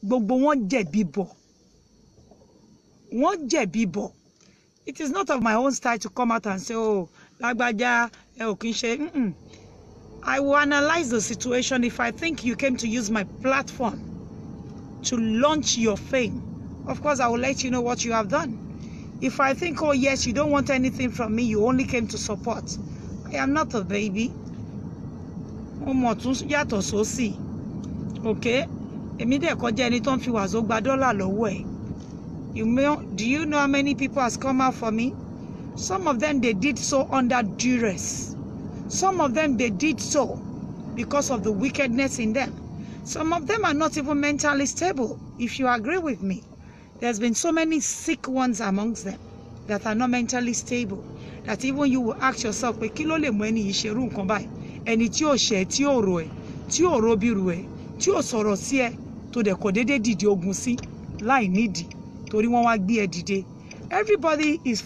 Gbogbo wọn jẹ̀bi bọ̀. Wọ́n jẹ̀bi bọ̀. It is not of my own style to come out and say, oh, lágbájá, ẹ ò kí n ṣe. I will analyze the situation. If I think you came to use my platform to launch your fame, of course, I will let you know what you have done. If I think, oh yes, you don't want anything from me, you only came to support, I am not a baby. Okay? Do you know how many people has come out for me? Some of them, they did so under duress. Some of them, they did so because of the wickedness in them. Some of them are not even mentally stable, if you agree with me. There's been so many sick ones amongst them that are not mentally stable, that even you will ask yourself, tí ó ṣe, tí ó ro ẹ, tí ó ro bí ru ẹ, tí ó sọ̀rọ̀ sí ẹ, tó dẹ̀ kò dédé dìde ogun sí, láì nídìí, torí wọ́n wá gbé ẹ dìde. Everybody is,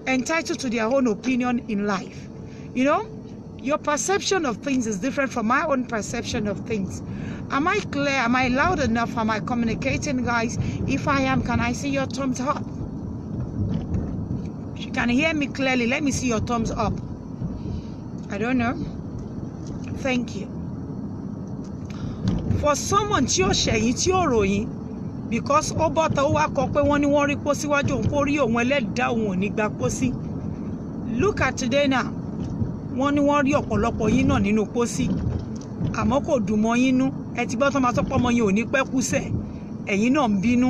entitled to their own opinion in life. Your perception of things is different from my own perception of things. Am I clear? Am I loud enough? Am I communicating, guys? If I am, can I see your thumbs up? If you can hear me clearly, let me see your thumbs up. I don't know. Thank you. For someone tí ó ṣẹ̀yìn tí ó ròyìn, because ó bọ́ta ó wá kọ pé wọ́n ní wọ́n rí pósí wájú òun kó rí òun ẹlẹ́dàá òun ò ní gba pósí. Look at today now. Wọ́n ní wọ́n rí ọ̀pọ̀lọpọ̀ yín náà nínú pósí. Àmọ́ kò dùn mọ́ yín nú. Ẹ ti gbọ́ tán máa sọ pé ọmọ yín ò ní pẹ́ kú sẹ̀. Ẹ̀yin náà ń bínú.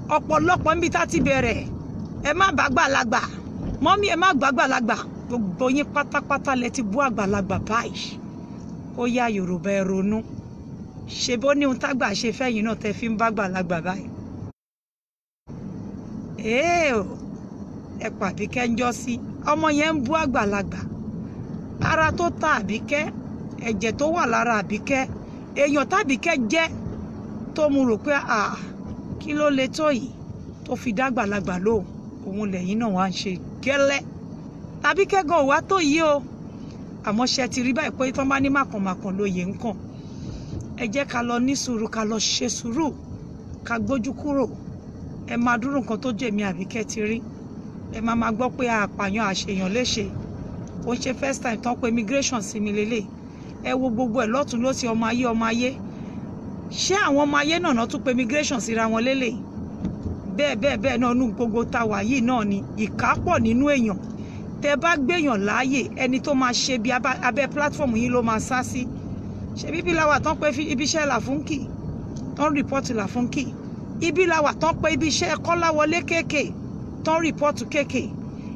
Ọ̀pọ̀lọpọ̀ níbi tá ti bẹ̀rẹ̀. Ẹ má bá àgbàlagbà. Mọ́mí ẹ má gbà àgbàlagbà. Gbogbo yín pátápátá lẹ ti bú àgbàlagbà báyìí. Ó yá Yorùbá ẹ ronú. Ṣé bó ní ohun tágbà ṣe fẹ́yìn náà tẹ fi ń bá àgbàlagbà báyìí. Ẹ pa Àbíkẹ́ ń jọ́ sí. Ọmọ yẹn ń bú àgbàlagbà. Ara tó ta Àbíkẹ́, ẹ̀jẹ̀ tó wà lára Àbíkẹ́, èèyàn tàbíkẹ́ jẹ́ tó mú rò pé kí ló le tó yìí tó fi dàgbàlagbà lóhùn, òun lẹ́yìn náà wá ń ṣe gẹ́lẹ́. Àbíkẹ́ gan wá tó yìí o. Àmọ́ ṣe ti rí báyìí pé tán bá ní màkànmákàn lóye ń kàn. Ẹ jẹ́ ká lọ ní sùúrù, ká lọ ṣe sùúrù, ká gbójú kúrò. Ẹ máa dúró nǹkan tó jẹ̀mí Àbíkẹ́ ti rí. Ẹ máa gbọ́ pé àpàyàn àṣeyàn léṣe. Ó ń ṣe first time tán pé immigration sí mi lélẹ̀. Ẹ wo gbogbo ẹ̀ lọ́tún lósì ọmọ ayé. Ṣé àwọn ọmọ ayé náà tún pé immigration síra wọn lélẹ̀? Bẹ́ẹ̀ náà nú gbogbo ta wà yìí náà ni ìkápọ̀ nínú èèyàn. Tẹ bá gbéyàn láàyè, ẹni tó máa ṣe bí abẹ́ platform yìí ló máa sá sí. Ṣé bíbí làwà tán pé ibiṣẹ́ Làfúnkì, tán rìpọ́tù Làfúnkì. Ibi làwà tán pé ibiṣẹ́ Kọ́láwọlé kéèké, tán rìpọ́tù kéèké.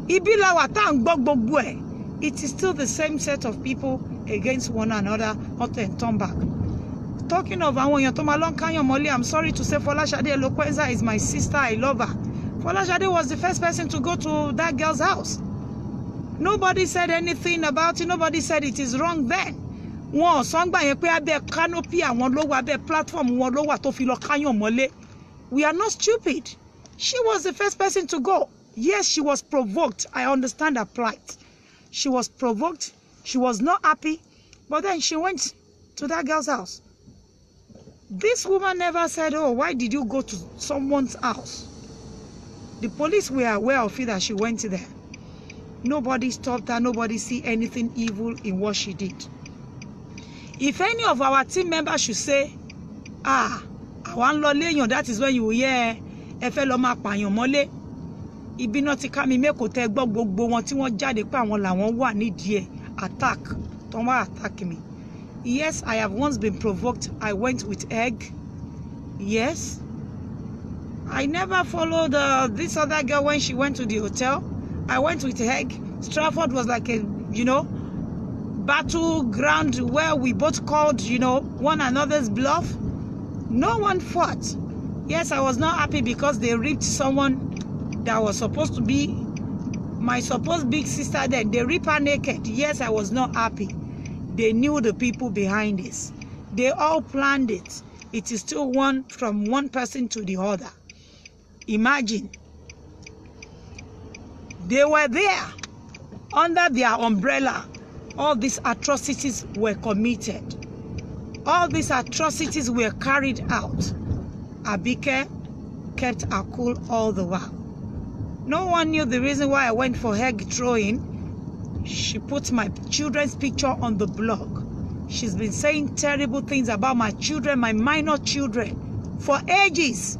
Ibi làwà tá à ń gbọ́ gbogbo ẹ̀. It is still the same set of people against one another, not and turn back. Talking of àwọn èèyàn tó máa lọ káyàn mọ́lé, I'm sorry to say Folashade Eloquenza is my sister, I love her. Folashade was the first person to go to that girl's house. Nobody said anything about it, nobody said it is wrong then. Wọ́n sọ gbà yẹn pé abẹ́ canopy àwọn ló wà, abẹ́ platform wọn ló wà tó fi lọ káyàn mọ́lé. We are not stupid. She was the first person to go. Yes, she was provoked. I understand her plight. She was provoked. She was not happy. But then she went to that girl's house. This woman never said, oh, why did you go to someone's house? The police were aware of it that she went there. Nobody stopped her. Nobody see anything evil in what she did. If any of our team members should say, I want lọ léèyàn, that is when you will hear ẹ fẹ́ lọ máa pààyàn mọ́lé. Ibi náà ti ká mi mẹ́kò tẹ́ gbọ́ gbogbo wọn tí wọ́n jáde pé àwọn làwọn wà nídìí ẹ̀ attack tó wá attack me. Yes, I have once been provoked. I went with egg. Yes. I never followed this other girl when she went to the hotel. I went with egg. Stratford was like a, battleground where we both called, one another's bluff. No one fought. Yes, I was not happy because they ripped someone that was supposed to be my supposed big sister then. They ripped her naked. Yes, I was not happy. They knew the people behind this. They all planned it. It is still from one person to the other. Imagine. They were there. Under their umbrella, all these atrocities were committed. all these atrocities were carried out, Abike kept her cool all the while. No one knew the reason why I went for egg throwing. She put my children's picture on the blog. She's been saying terrible things about my children, my minor children, for ages.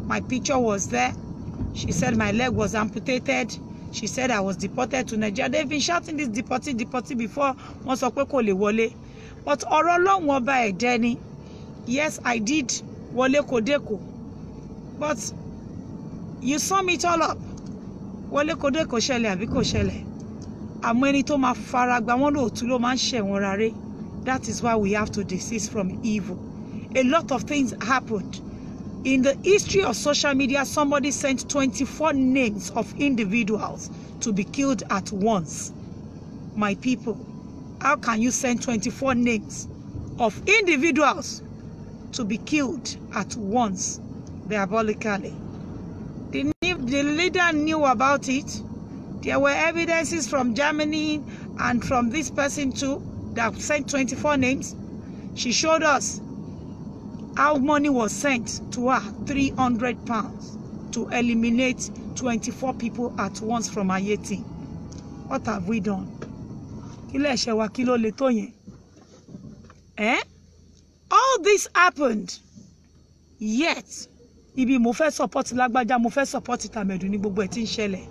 My picture was there. She said my leg was amputated. She said I was deported to Nigeria. They've been shouting this deported before. But ọ̀rọ̀ Ọlọ́run ọba ẹ̀dẹ́ ni. Yes, I did wọlé kodeko. But you sum it all up. Wọlé kodeko ṣẹlẹ̀ àbí kò ṣẹlẹ̀. Àmọ́ ẹni tó máa fara gbà wọ́n lóòótọ́ ló máa ń ṣẹ̀wọ̀n rárẹ̀. That is why we have to desist from evil. A lot of things happened. In the history of social media, somebody sent 24 names of individuals to be killed at once. My people, how can you send 24 names of individuals to be killed at once, diabolically? The leader knew about it. There were evidences from Germany and from this person too that sent 24 names. She showed us how money was sent to her, £300, to eliminate 24 people at once from Ayeti. What have we done? All this happened, yet ibi mo fẹ́ support lágbájá, mo fẹ́ support Tàmẹ̀dù ní gbogbo ẹ̀ tí ń ṣẹlẹ̀.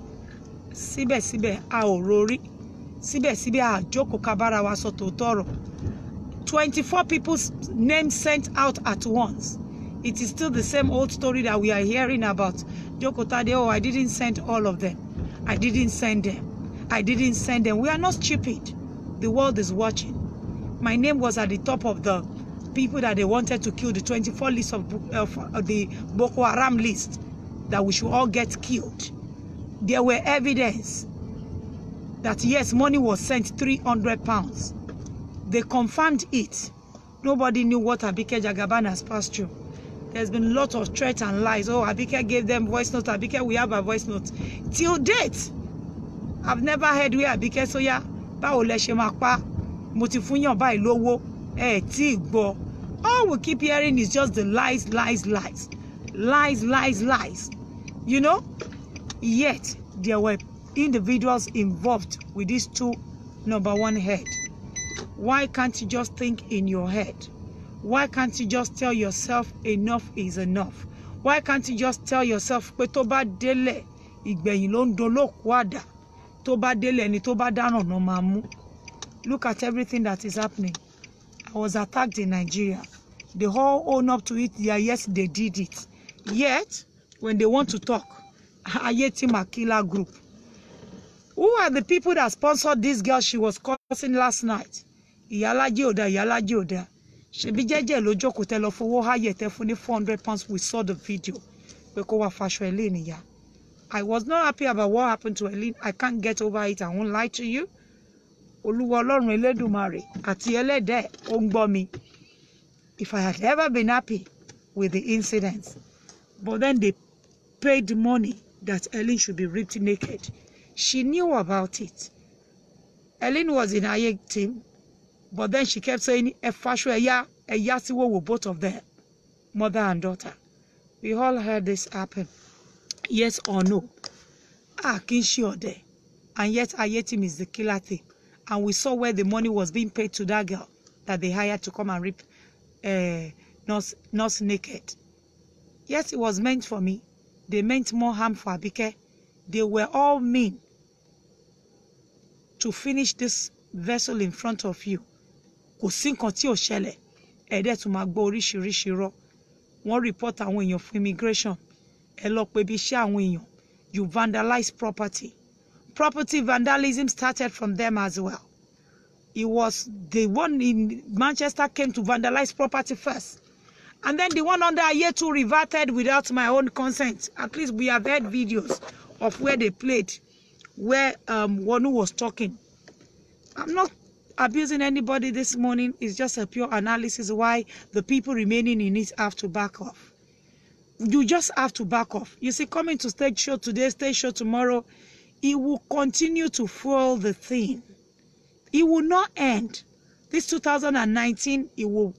Síbẹ̀síbẹ̀ a ò rorí, síbẹ̀síbẹ̀ a jókòó ká bára wa sọ tòótọ́ ọ̀rọ̀. 24 people's names sent out at once. It is still the same old story that we are hearing about. Jokotade, oh, I didn't send all of them. I didn't send them. I didn't send them. We are not stupid. The world is watching. My name was at the top of the people that they wanted to kill, the 24 list of the Boko Haram list, that we should all get killed. There were evidence that yes, money was sent, £300. They confirmed it. Nobody knew what ABIKE JAGABAN has passed through. There's been a lot of threats and lies. Oh, ABIKE gave them voice note. ABIKE, we have a voice note. Till date, I've never heard where ABIKE Soya, báwo lẹ ṣe máa pa, mo ti fún yàn báyìí lówó, tí gbọ́. All we keep hearing is just the lies, lies, lies. Lies, lies, lies. You know? Yet, there were individuals involved with these two #1 head. Why can't you just think in your head? Why can't you just tell yourself enough is enough? Why can't you just tell yourself pé tó bá délẹ̀ ìgbẹ̀yìn ló ń dolóku àdá, tó bá délẹ̀ ni tó bá dáràn ló máa mú? Look at everything that is happening. I was attacked in Nigeria. They all own up to it. Yeah, yes, they did it. Yet, when they want to talk, Ayeti Makila group. Who are the people that sponsored this girl she was cursing last night? Ìyálájé òdà, ìyálájé òdà. Ṣebí jẹ́jẹ́ ló jókòó tẹ́ lọ fowó háyẹ̀ tẹ́ fún ní £400. We saw the video. Pé kó wá faṣọ Ellen ìyá. I was not happy about what happened to Ellen. I can't get over it. I won't lie to you. Olúwa Ọlọ́run Elédùmarè àti ẹlẹ́dẹ̀ ó ń gbọ́ mi. If I had ever been happy with the incidents, but then they paid money that Ellen should be ripped naked. She knew about it. Ellen was in her team, but then she kept saying, both of them, mother and daughter. We all heard this happen. Yes or no? Kinshi Ode. And yet Ayetim is the killer thing. And we saw where the money was being paid to that girl that they hired to come and rip nurse naked. Yes, it was meant for me. They meant more harm for Abike. They were all mean to finish this vessel in front of you. Kò sí nǹkan tí ò ṣẹlẹ̀. Ẹ̀dẹ̀ tún máa gbọ́ oríṣiríṣi irọ́. Wọ́n report àwọn èèyàn fún immigration. Ẹ lọ pé bí iṣẹ́ àwọn èèyàn. You vandalize property. Property vandalism started from them as well. It was the one in Manchester came to vandalize property first. And then the one under Ayetu reverted without my own consent. At least we have heard videos of where they played, where Wonu was talking. I'm not abusing anybody this morning. It's just a pure analysis why the people remaining in it have to back off. You just have to back off. You see, coming to stage show today, stage show tomorrow, it will continue to fuel the thing. It will not end. This 2019, it will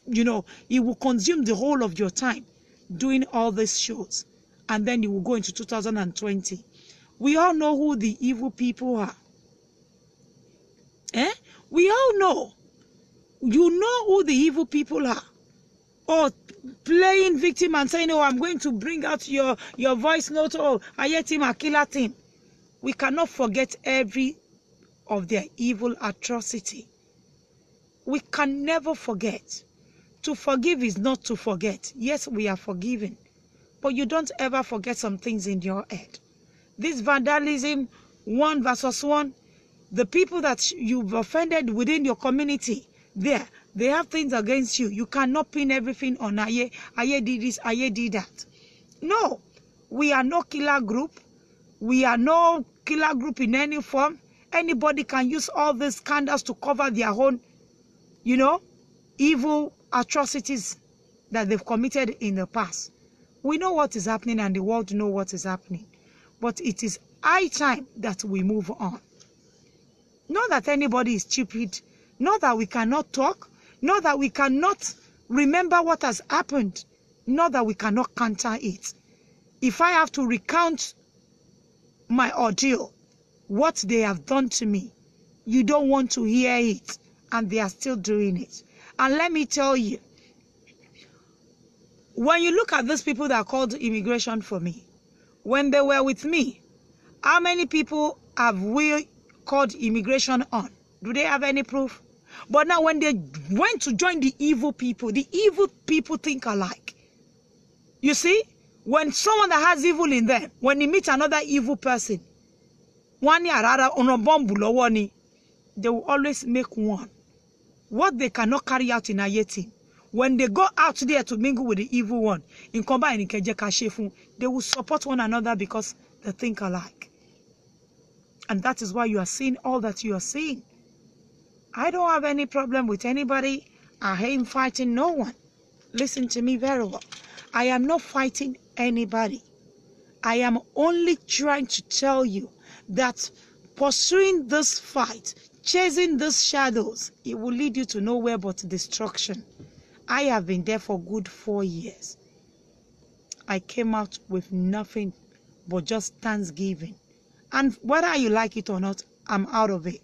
you know, it will consume the whole of your time doing all these shows. And then you will go into 2020. We all know who the evil people are. We all know. You know who the evil people are. Or playing victim and saying, oh, I'm going to bring out your voice note. Oh, I hate him, I kill him. We cannot forget every of their evil atrocity. We can never forget. To forgive is not to forget. Yes, we are forgiven. But you don't ever forget some things in your head. This vandalism, 1 versus 1, the people that you've offended within your community, they have things against you. You cannot pin everything on Aye did this, Aye did that. No, we are no killer group. We are no killer group in any form. Anybody can use all these scandals to cover their own, you know, evil atrocities that they've committed in the past. We know what is happening and the world knows what is happening. But it is high time that we move on. Not that anybody is stupid. Not that we cannot talk. Not that we cannot remember what has happened. Not that we cannot counter it. If I have to recount my ordeal, what they have done to me, you don't want to hear it. And they are still doing it. And let me tell you, when you look at those people that called immigration for me, when they were with me, how many people have we called immigration on? Do they have any proof? But now when they went to join the evil people think alike. You see, when someone that has evil in them, when they meet another evil person, they will always make one. What they cannot carry out in Ayeti, when they go out there to mingle with the evil one, they will support one another because they think alike. And that is why you are seeing all that you are seeing. I don't have any problem with anybody. I ain't fighting no one. Listen to me very well. I am not fighting anybody. I am only trying to tell you that pursuing this fight, chasing these shadows, it will lead you to nowhere but destruction. I have been there for good 4 years. I came out with nothing but just thanksgiving. And whether you like it or not, I'm out of it.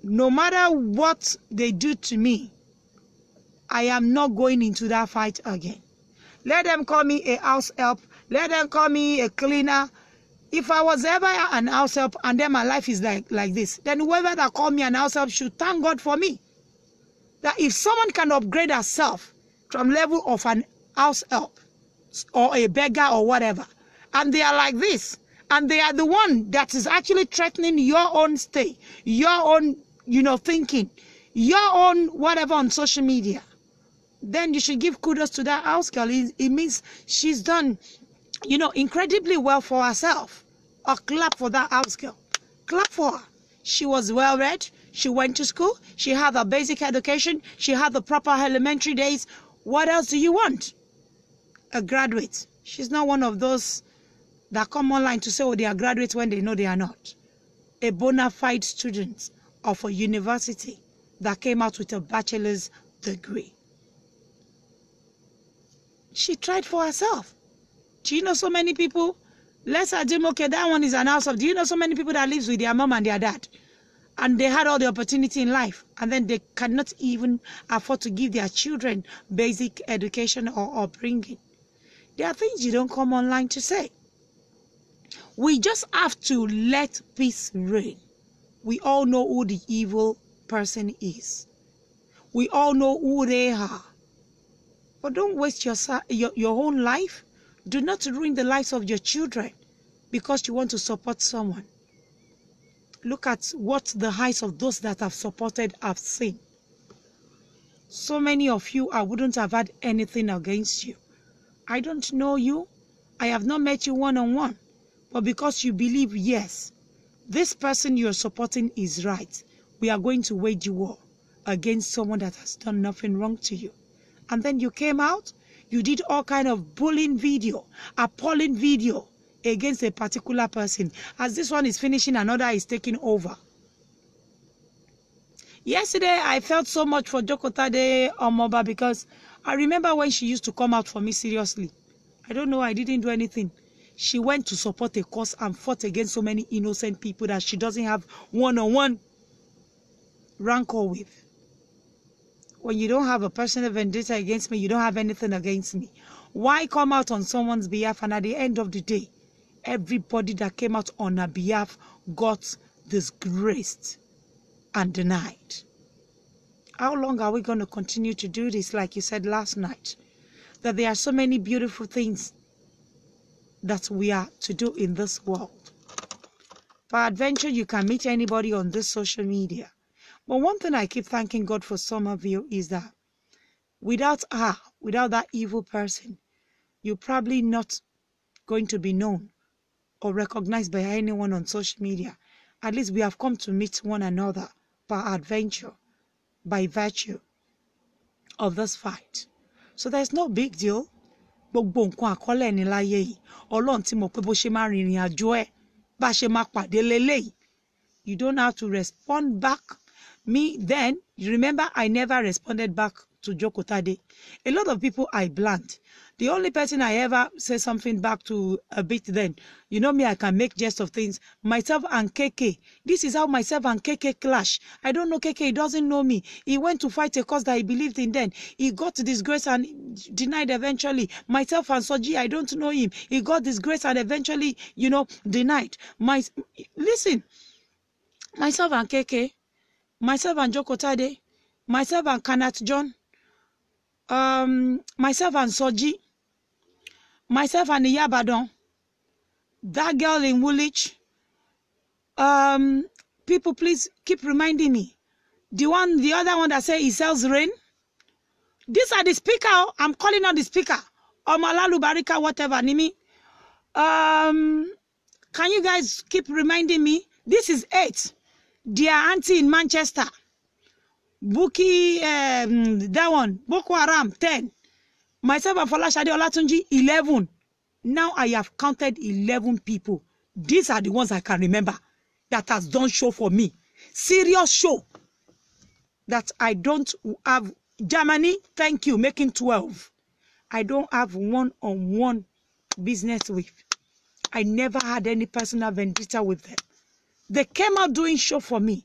No matter what they do to me, I am not going into that fight again. Let them call me a house help. Let them call me a cleaner. If I was ever an house help and then my life is like this, then whoever that called me an house help should thank God for me. That if someone can upgrade herself from level of an house help or a beggar or whatever, and they are like this, and they are the one that is actually threatening your own stay, your own, thinking, your own whatever on social media, then you should give kudos to that house girl. It means she's done, incredibly well for herself. Or clap for that house girl. Clap for her. She was well read. She went to school. She had a basic education. She had the proper elementary days. What else do you want? A graduate. She's not one of those that come online to say, oh, they are graduates when they know they are not. A bona fide student of a university that came out with a bachelor's degree. She tried for herself. Do you know so many people? Let's assume, okay, that one is an house of. Do you know so many people that lives with their mom and their dad? And they had all the opportunity in life. And then they cannot even afford to give their children basic education or upbringing. There are things you don't come online to say. We just have to let peace reign. We all know who the evil person is. We all know who they are. But don't waste your own life. Do not ruin the lives of your children because you want to support someone. Look at what the eyes of those that have supported have seen. So many of you, I wouldn't have had anything against you. I don't know you. I have not met you one-on-one. But because you believe, yes, this person you're supporting is right, we are going to wage war against someone that has done nothing wrong to you. And then you came out, you did all kind of bullying video, appalling video against a particular person. As this one is finishing, another is taking over. Yesterday, I felt so much for Jokotade Omoba because I remember when she used to come out for me seriously. I don't know, I didn't do anything. She went to support a cause and fought against so many innocent people that she doesn't have one-on-one rancor with. When you don't have a personal vendetta against me, you don't have anything against me. Why come out on someone's behalf and at the end of the day, everybody that came out on her behalf got disgraced and denied? How long are we going to continue to do this? Like you said last night, that there are so many beautiful things that we are to do in this world. Peradventure, you can meet anybody on this social media. But one thing I keep thanking God for some of you is that without her, without that evil person, you're probably not going to be known or recognized by anyone on social media. At least we have come to meet one another peradventure, by virtue of this fight. So there's no big deal. Gbogbo nǹkan àkọlẹ̀ ní láyé yìí. Ọlọ́run tí mo pé bó ṣe máa rìnrìn àjò ẹ̀ bá ṣe máa pàdé lélẹ́yìí. You don't have to respond back. Me then, you remember I never responded back to Jokotade. A lot of people I blanked. The only person I ever say something back to a bit then, you know me, I can make jest of things. Myself and KK. This is how myself and KK clash. I don't know KK, he doesn't know me. He went to fight a cause that he believed in then. He got disgraced and denied eventually. Myself and Soji, I don't know him. He got disgraced and eventually, you know, denied. Listen, myself and KK, myself and Jokotade, myself and Kanat John, myself and Soji, myself and Iyabadon, that girl in Woolwich. People, please keep reminding me. The other one that say he sells rain. These are the speaker. I'm calling out the speaker. Omalalu Barika, whatever, Nimi. Can you guys keep reminding me? This is 8. Dear auntie in Manchester. Buki, that one. Boko Haram, 10. Myself and Folashade Olatunji, 11. Now I have counted 11 people. These are the ones I can remember that has done show for me. Serious show. That I don't have. Germany, thank you, making 12. I don't have one-on-one business with. I never had any personal vendetta with them. They came out doing show for me.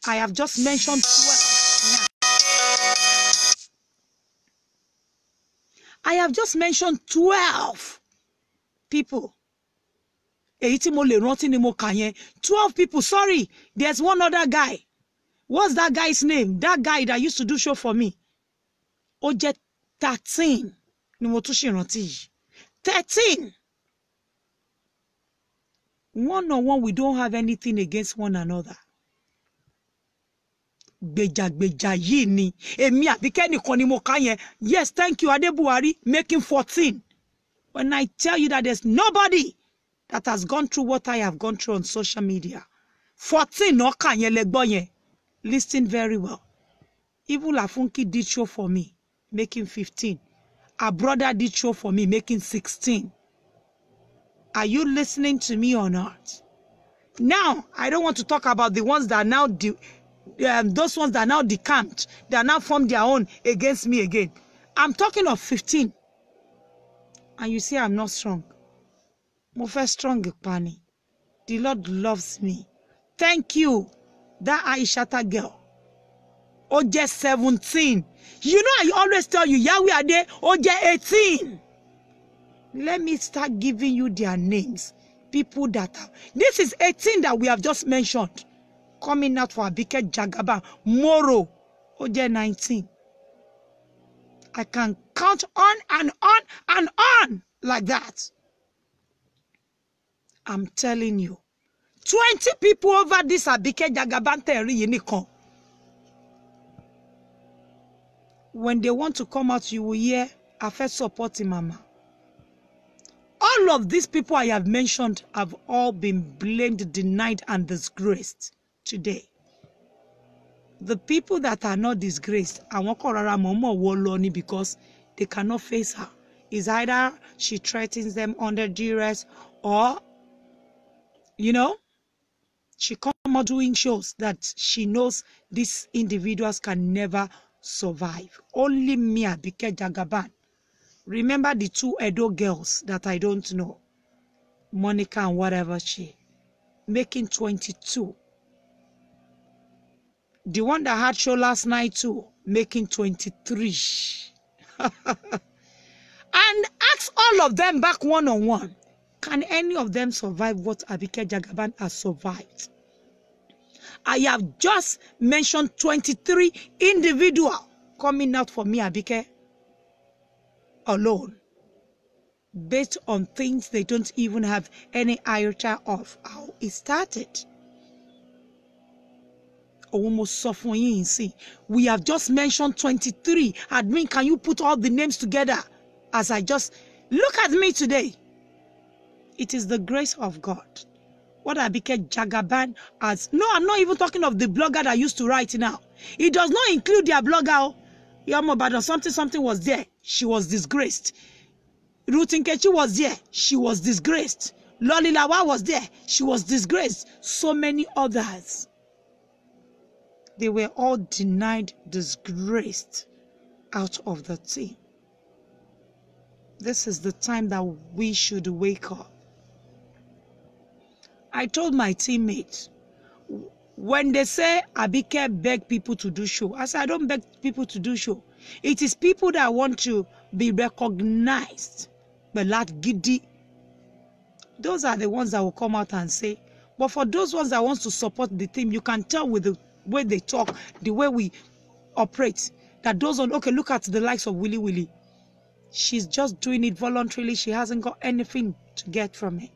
I have just mentioned 12. I have just mentioned 12 people. 12 people. Sorry, there's one other guy. What's that guy's name? That guy that used to do show for me. Oje 13. 13. One-on-one, we don't have anything against one another. Gbeja yi ni. Emi Abike nìkan ni mo kà yẹn. Yes, thank you, Adebuwari, making 14. When I tell you that there's nobody that has gone through what I have gone through on social media. 14 no kà yẹn lẹ gbọ́ yẹn. Listen very well. Even Lafunki did show for me, making 15. Our brother did show for me, making 16. Are you listening to me or not? Now, I don't want to talk about the ones that are now, those ones that are now decamped, that are now formed their own against me again. I'm talking of 15. And you see, I'm not strong. Mo fe strong pani. The Lord loves me. Thank you. That Aishata girl. Oje 17. You know, I always tell you, Yahweh Ade, Oje 18. Let me start giving you their names. People that have. This is 18 that we have just mentioned. Coming out for ABIKE JAGABAN. Moro. Oje 19. I can count on and on and on like that. I'm telling you. 20 people over this ABIKE JAGABAN theory unicorn. When they want to come out, you will hear, I first supporting Mama. All of these people I have mentioned have all been blamed, denied, and disgraced today. The people that are not disgraced, I won't call her Momo Woloni because they cannot face her. It's either she threatens them under duress or, you know, she comes more doing shows that she knows these individuals can never survive. Only me, ABIKE JAGABAN. Remember the two Edo girls that I don't know, Monica and whatever she, making 22. The one that had show last night too, making 23. And ask all of them back one-on-one. Can any of them survive what ABIKE JAGABAN has survived? I have just mentioned 23 individuals coming out for me, ABIKE, alone, based on things they don't even have any iota of how it started. We have just mentioned 23. Admin, can you put all the names together? As I just look at me today, it is the grace of God. What ABIKE JAGABAN has. No, I'm not even talking of the blogger that used to write now. It does not include their blogger. But something was there. She was disgraced. Ruth Nkechi was there. She was disgraced. Loli Lawa was there. She was disgraced. So many others. They were all denied, disgraced out of the team. This is the time that we should wake up. I told my teammates, when they say ABIKE beg people to do show, I said, I don't beg people to do show. It is people that want to be recognized. But like giddy, those are the ones that will come out and say. But for those ones that want to support the team, you can tell with the way they talk, the way we operate, that those on, okay, look at the likes of Willy Willy. She's just doing it voluntarily. She hasn't got anything to get from it.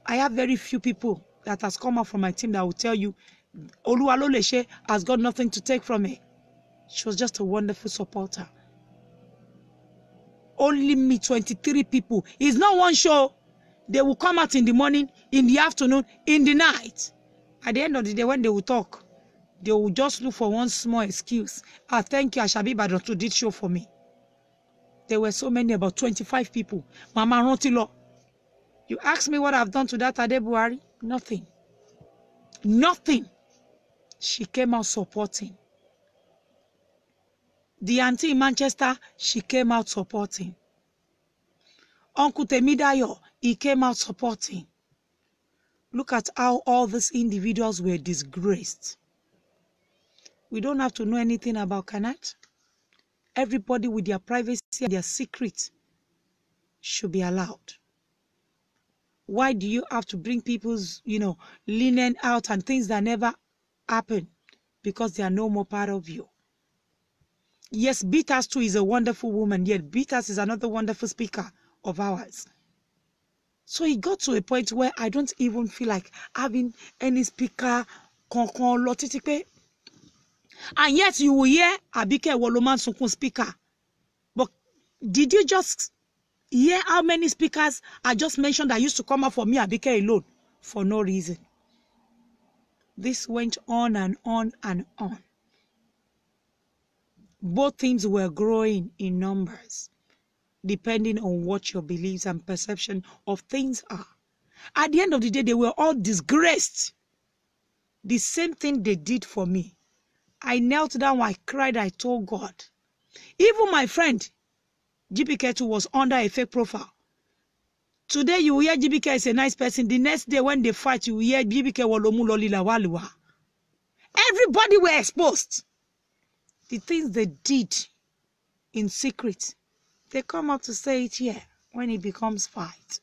I have very few people that has come out from my team that will tell you Oluwaloleshe has got nothing to take from it. She was just a wonderful supporter. Only me, 23 people. It's not one show. They will come out in the morning, in the afternoon, in the night. At the end of the day, when they will talk, they will just look for one small excuse. Thank you, Ashabi Badotun did show for me. There were so many, about 25 people. Mama Rotilo. You ask me what I've done to that Ade Buhari? Nothing. Nothing. She came out supporting. The auntie in Manchester, she came out supporting. Uncle Temidayo, he came out supporting. Look at how all these individuals were disgraced. We don't have to know anything about Kanat. Everybody with their privacy and their secret should be allowed. Why do you have to bring people's, linen out and things that never happen? Because they are no more part of you. Yes, Beatas too is a wonderful woman, yet Beatas is another wonderful speaker of ours. So it got to a point where I don't even feel like having any speaker. And yet you will hear ABIKE Woloman Sunkun speaker. But did you just hear how many speakers I just mentioned that used to come out for me, ABIKE alone, for no reason? This went on and on and on. Both teams were growing in numbers, depending on what your beliefs and perception of things are. At the end of the day, they were all disgraced. The same thing they did for me. I knelt down, I cried, I told God. Even my friend, GBK2, was under a fake profile. Today, you hear GBK is a nice person. The next day, when they fight, you hear GBK Wolomu Lolila Walua. Everybody were exposed. The things they did in secret, they come out to say it here when it becomes fight.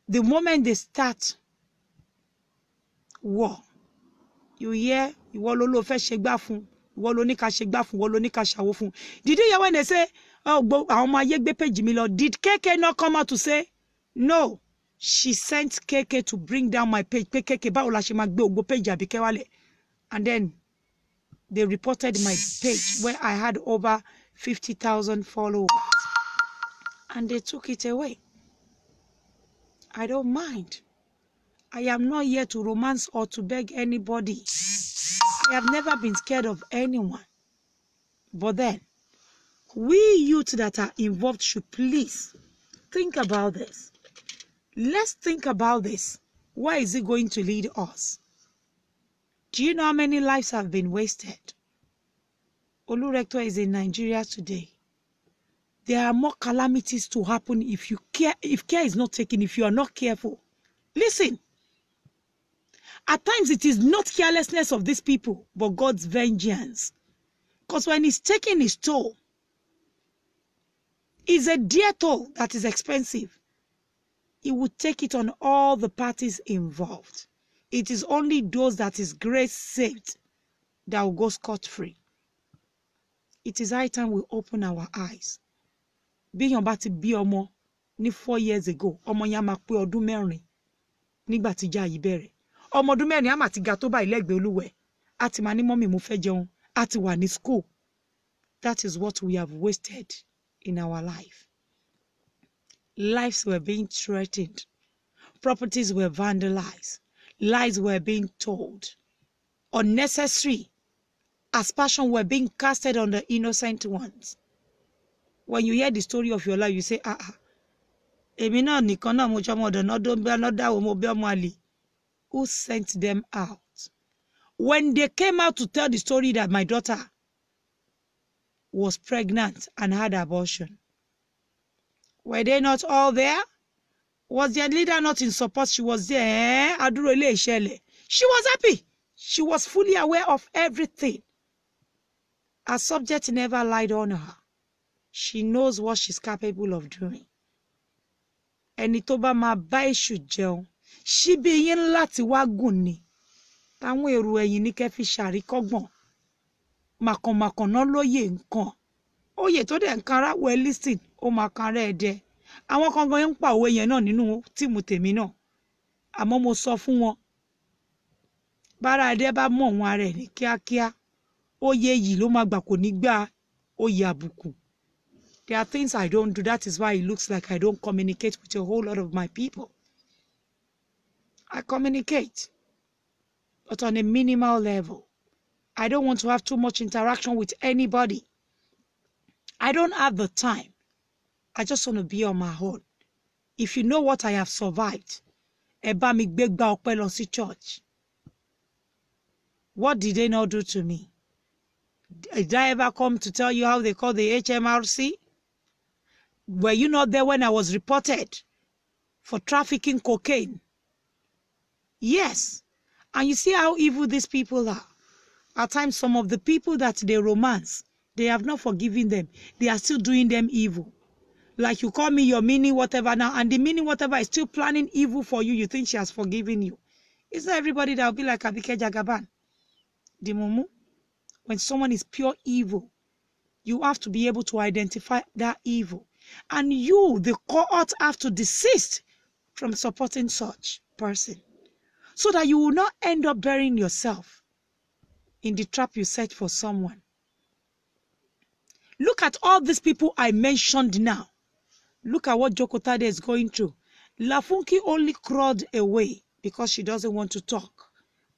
The moment they start war, you hear, did you hear when they say, did KK not come out to say, no, she sent KK to bring down my page. And then they reported my page where I had over 50,000 followers. And they took it away. I don't mind. I am not here to romance or to beg anybody. I have never been scared of anyone. But then, we youth that are involved should please think about this. Let's think about this. where is it going to lead us? Do you know how many lives have been wasted? Olu Rector is in Nigeria today. There are more calamities to happen if care is not taken, if you are not careful. Listen, at times it is not carelessness of these people, but God's vengeance. Because when he's taking his toll, it's a dear toll that is expensive. He would take it on all the parties involved. It is only those that his grace saved that will go scot-free. It is high time we open our eyes. Being about to be ọmọ ní 4 years ago, ọmọ yẹn máa pé ọdún mẹ́rin nígbà tí ìjà yìí bẹ̀rẹ̀. Ọmọ ọdún mẹ́rin á máa ti ga tó báyìí lẹ́gbẹ̀ẹ́ Olúwẹ̀. Á ti máa ní mọ́mì mo fẹ́ jẹun. Á ti wà ní school. That is what we have wasted in our life. Lives were being threatened. Properties were vandalized. Lies were being told. Unnecessary aspersions were being casted on the innocent ones. When you hear the story of your life, you say, who sent them out? When they came out to tell the story that my daughter was pregnant and had abortion, were they not all there? Was their leader not in support? She was there. She was happy. She was fully aware of everything. Her subject never lied on her. She knows what she's capable of doing. Ẹni tó bá máa bá èṣù jẹun, ṣíbí yín láti wá gùn ni. Táwọn èrò ẹ̀yìn ní kẹ́ fi ṣàríkọ́gbọ̀n. Màkànmàkàn náà lóye nǹkan. Oyè tó dẹ̀ ń kanra well listen, ó máa kanra ẹ̀dẹ̀. Àwọn kan gan ń pa òwe yẹn náà nínú tíìmù tèmi náà. Àmọ́ mo sọ fún wọn. Bára ẹ̀dẹ̀ bá mọ̀ wọn ara ẹ̀ ní kíákíá. Oyè yìí ló máa gbà kò ní gbà oyè àbùkù. There are things I don't do. That is why it looks like I don't communicate with a whole lot of my people. I communicate, but on a minimal level. I don't want to have too much interaction with anybody. I don't have the time. I just want to be on my own. If you know what I have survived, ẹ bá mi gbégbá ọpẹ́ lọ sí church. What did they not do to me? Did I ever come to tell you how they call the HMRC? Were you not there when I was reported for trafficking cocaine? Yes. And you see how evil these people are. At times, some of the people that they romance, they have not forgiven them. They are still doing them evil. Like you call me your mini whatever now, and the mini whatever is still planning evil for you. You think she has forgiven you. It's not everybody that will be like ABIKE JAGABAN. The mumu. When someone is pure evil, you have to be able to identify that evil. And you, the cohort, have to desist from supporting such person, so that you will not end up burying yourself in the trap you set for someone. Look at all these people I mentioned now. Look at what Jokotade is going through. Lafunki only crawled away because she doesn't want to talk.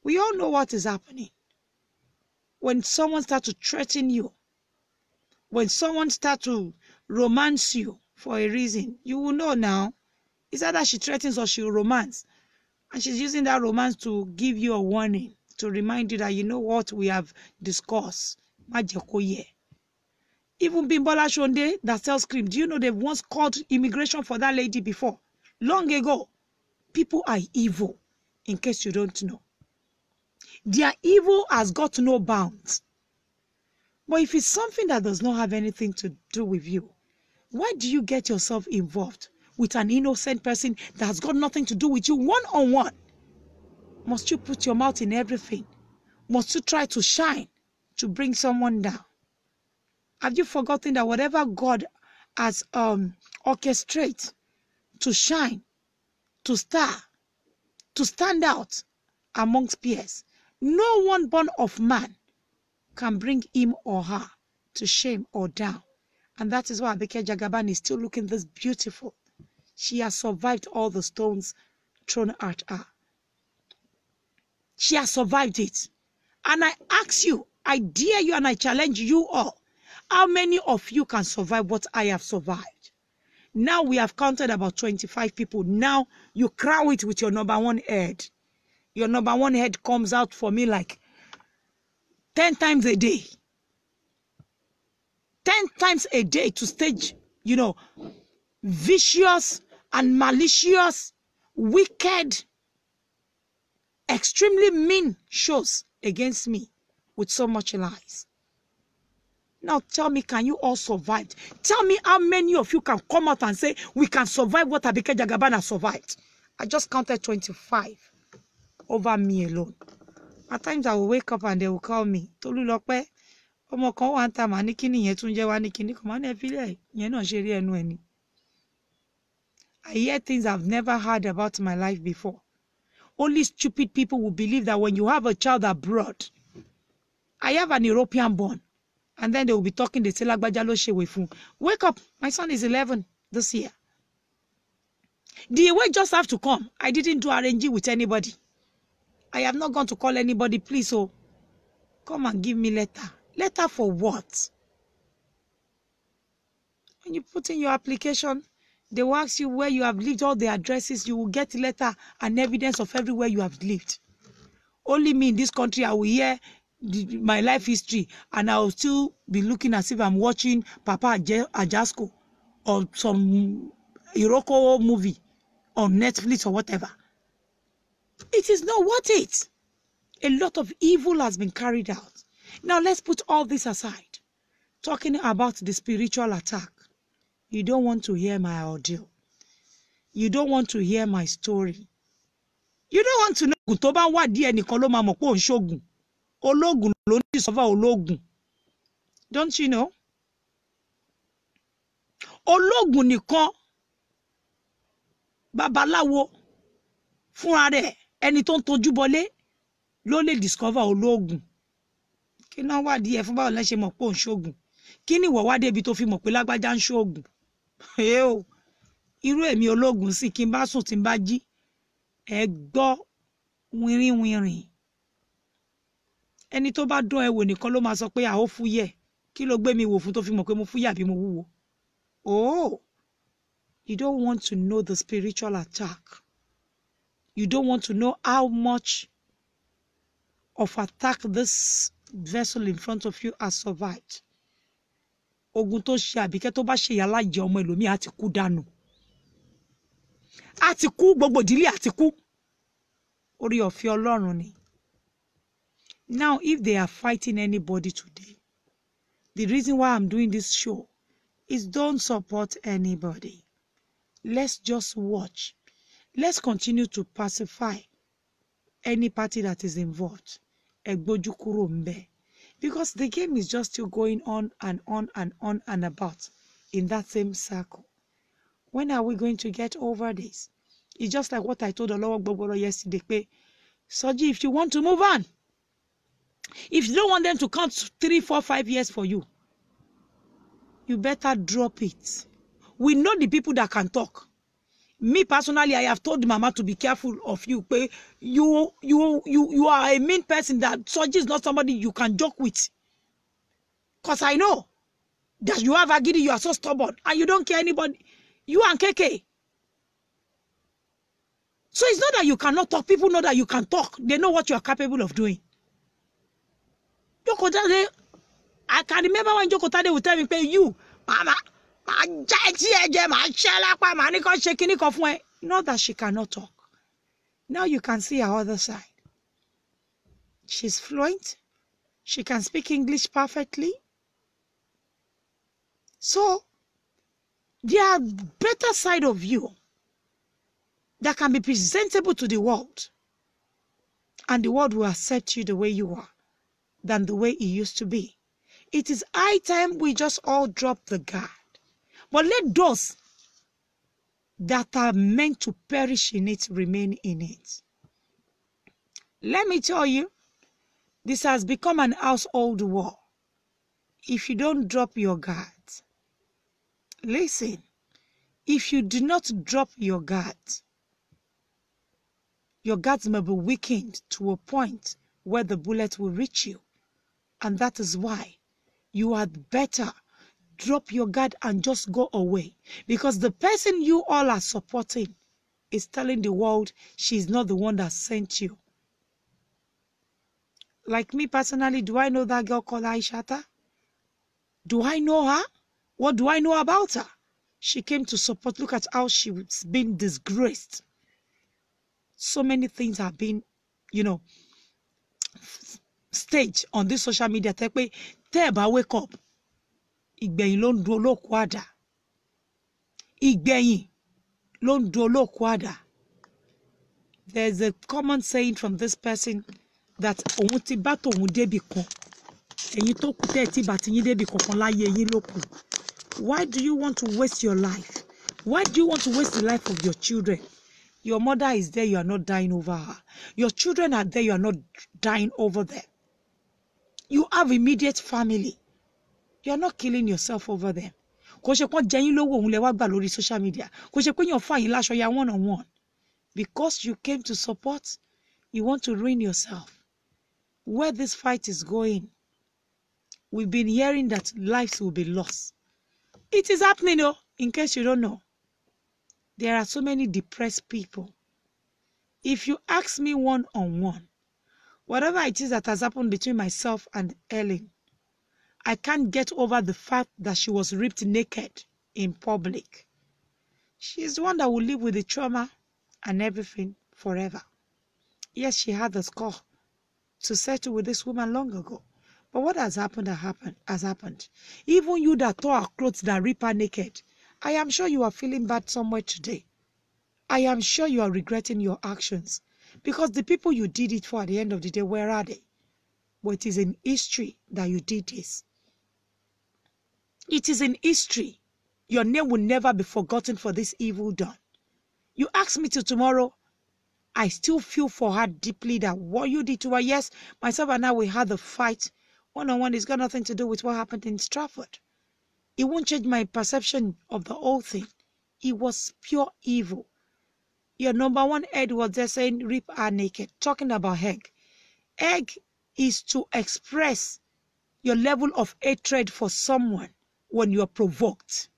We all know what is happening. When someone starts to threaten you, when someone starts to romance you for a reason, you will know now. It's either she threatens or she will romance. And she's using that romance to give you a warning, to remind you that you know what we have discussed. Even Bimbola Shonde that sells cream, do you know they've once called immigration for that lady before? Long ago. People are evil, in case you don't know. Their evil has got no bounds. But if it's something that does not have anything to do with you, why do you get yourself involved with an innocent person that has got nothing to do with you one-on-one? Must you put your mouth in everything? Must you try to shine to bring someone down? Have you forgotten that whatever God has orchestrated to shine, to star, to stand out amongst peers, no one born of man can bring him or her to shame or down. And that is why ABIKE JAGABAN is still looking this beautiful. She has survived all the stones thrown at her. She has survived it. And I ask you, I dare you and I challenge you all. How many of you can survive what I have survived? Now we have counted about 25 people. Now you crow it with your number one head. Your number one head comes out for me like 10 times a day. 10 times a day to stage, you know, vicious and malicious, wicked, extremely mean shows against me with so much lies. Now tell me, can you all survive? Tell me how many of you can come out and say, we can survive what ABIKE JAGABAN has survived. I just counted 25 over me alone. At times I will wake up and they will call me, Tolulope, ọmọ kan wà ń ta màá ní kíní yẹn tún jẹ́ wá ní kíní kan, màá ní ẹ fílẹ̀ yẹn náà ṣe rí ẹnu ẹ̀ ni. I hear things I've never heard about in my life before. Only stupid people will believe that when you have a child abroad, I have an European born, and then they will be talking, they say, Lagbaja lo ṣe fún. Wake up, my son is 11 this year. The away just have to come. I didn't do RNG with anybody. I have not gone to call anybody, please, so come and give me letter. Letter for what? When you put in your application, they will ask you where you have lived, all the addresses. You will get letter and evidence of everywhere you have lived. Only me in this country, I will hear my life history, and I will still be looking as if I'm watching Papa Ajasco or some Iroko movie on Netflix or whatever. It is not worth it. A lot of evil has been carried out. Now let's put all this aside. Talking about the spiritual attack. You don't want to hear my audio. You don't want to hear my story. You don't want to know. Tó bá wá díẹ̀ nìkan ló máa mọ̀ pé ó ń ṣògùn. Ológun ló ń discover ológun. Don't you know? Ológun nìkan, babaláwo fúnra rẹ̀, ẹni tó ń tọ́jú bọlé ló lè discover ológun. Kí náà wá díẹ̀ fún báwo lẹ ṣe mọ̀ pé ó ń ṣògùn? Kí ni ìwọ wá débi tó fi mọ̀ pé lágbájá ń ṣògùn? Eo, irú èmi ológun sì kí n bá sùn tí n bá jí, ẹ gbọ́ wìnrìnwìnrìn. Ẹni tó bá dán ẹ wò nìkan ló máa sọ pé a ó fúyẹ́. Kí ló gbé mi wò fún tó fi mọ̀ pé mo fúyẹ́ àbí mo wúwo? Oh, you don't want to know the spiritual attack. You don't want to know how much of attack this vessel in front of you has survived. Ogun tó ṣe Àbíkẹ́ tó bá ṣe yàrá jẹ ọmọ ẹlòmíì á ti kú dànù. Á ti kú, gbogbo ìdílé á ti kú. Orí ọ̀fẹ́ Ọlọ́run ni. Now, if they are fighting anybody today, the reason why I'm doing this show is don't support anybody. Let's just watch. Let's continue to pacify any party that is involved. Ẹgbójú kúrò ńbẹ̀. Because the game is just still going on and on and on and about in that same circle. When are we going to get over this? It's just like what I told Olowo Gbogboro yesterday. Pé, Soji, if you want to move on, if you don't want them to count 3, 4, 5 years for you, you better drop it. We know the people that can talk. Me personally, I have told Mama to be careful of you. You are a mean person. That Soji is not somebody you can joke with. Because I know that you have agidi, you are so stubborn, and you don't care anybody. You and KK. So it's not that you cannot talk. People know that you can talk. They know what you are capable of doing. Jokotade, I can remember when Jokotade would tell me, "Pay you, Mama." Not that she cannot talk. Now you can see her other side. She's fluent. She can speak English perfectly. So there are better side of you that can be presentable to the world. And the world will accept you the way you are than the way it used to be. It is high time we just all drop the guard. But let those that are meant to perish in it remain in it. Let me tell you, this has become an household war. If you don't drop your guards, listen, if you do not drop your guards may be weakened to a point where the bullet will reach you. And that is why you had better drop your guard and just go away. Because the person you all are supporting is telling the world she's not the one that sent you. Like me personally, do I know that girl called Aishata? Do I know her? What do I know about her? She came to support. Look at how she's been disgraced. So many things have been, staged on this social media. Teba wake up. Ìgbẹ̀yìn ló ń du olóòkú àdá. Ìgbẹ̀yìn ló ń du olóòkú àdá. There's a common saying from this person that òun ti bá tòun débì kan. Ẹ̀yin tó kù tẹ́ ti bá ti yín débì kankan láyé yín ló kù. Why do you want to waste your life? Why do you want to waste the life of your children? Your mother is there, you are not dying over her. Your children are there, you are not dying over them. You have immediate family. You are not killing yourself over them. Kò ṣe pọ́n jẹ yín lówó òun lẹ wá gbà lórí social media. Kò ṣe pé yàn fà yín láṣọ ya one-on-one. Because you came to support, you want to ruin yourself. Where this fight is going, we've been hearing that lives will be lost. It is happening, though, in case you don't know. There are so many depressed people. If you ask me one-on-one, whatever it is that has happened between myself and Ellen, I can't get over the fact that she was ripped naked in public. She's the one that will live with the trauma and everything forever. Yes, she had the score to settle with this woman long ago. But what has happened has happened. Even you that tore her clothes, that rip her naked, I am sure you are feeling bad somewhere today. I am sure you are regretting your actions. Because the people you did it for at the end of the day, where are they? But it is in history that you did this. It is in history. Your name will never be forgotten for this evil done. You ask me till tomorrow, I still feel for her deeply that what you did to her, yes, myself and I, we had a fight. One-on-one, it's got nothing to do with what happened in Stratford. It won't change my perception of the whole thing. It was pure evil. Your number one head was there saying, rip her naked, talking about egg. Egg is to express your level of hatred for someone when you are provoked.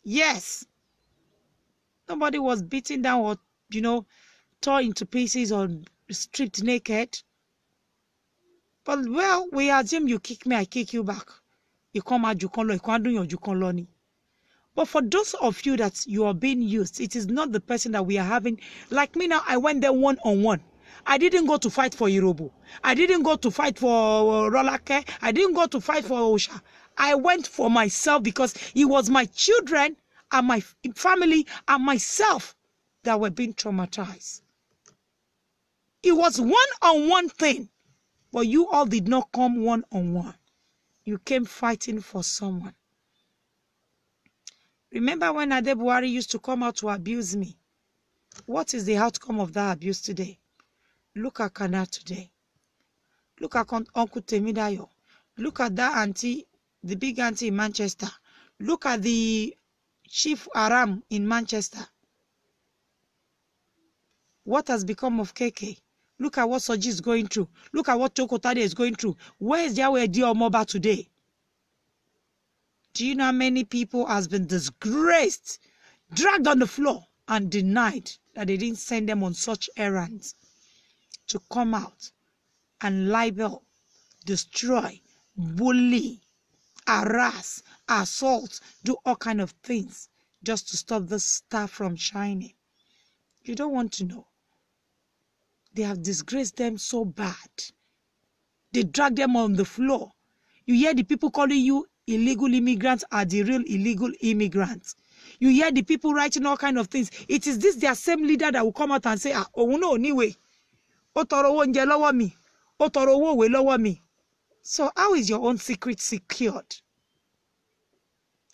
Yes. Nobody was beaten down or, tore into pieces or stripped naked. But, well, we assume you kick me, I kick you back. You come out, you can't do your jukonloni. But for those of you that you are being used, it is not the person that we are having. Like me now, I went there one-on-one. I didn't go to fight for Yoruba. I didn't go to fight for Rolake. I didn't go to fight for Osha. I went for myself because it was my children and my family and myself that were being traumatized. It was one-on-one thing, but you all did not come one-on-one. You came fighting for someone. Remember when Ade Buhari used to come out to abuse me? What is the outcome of that abuse today? Look at Kana today. Look at Uncle Temidayo. Look at that auntie, the big auntie in Manchester. Look at the Chief Aram in Manchester. What has become of KK? Look at what Soji is going through. Look at what Chokotade is going through. Where is Yahweh Diomoba today? Do you know how many people has been disgraced, dragged on the floor, and denied that they didn't send them on such errands to come out and libel, destroy, bully, harass, assault, do all kind of things just to stop the star from shining? You don't want to know. They have disgraced them so bad. They drag them on the floor. You hear the people calling you illegal immigrants are the real illegal immigrants. You hear the people writing all kind of things. It is this their same leader that will come out and say, oh no, anyway. So how is your own secret secured?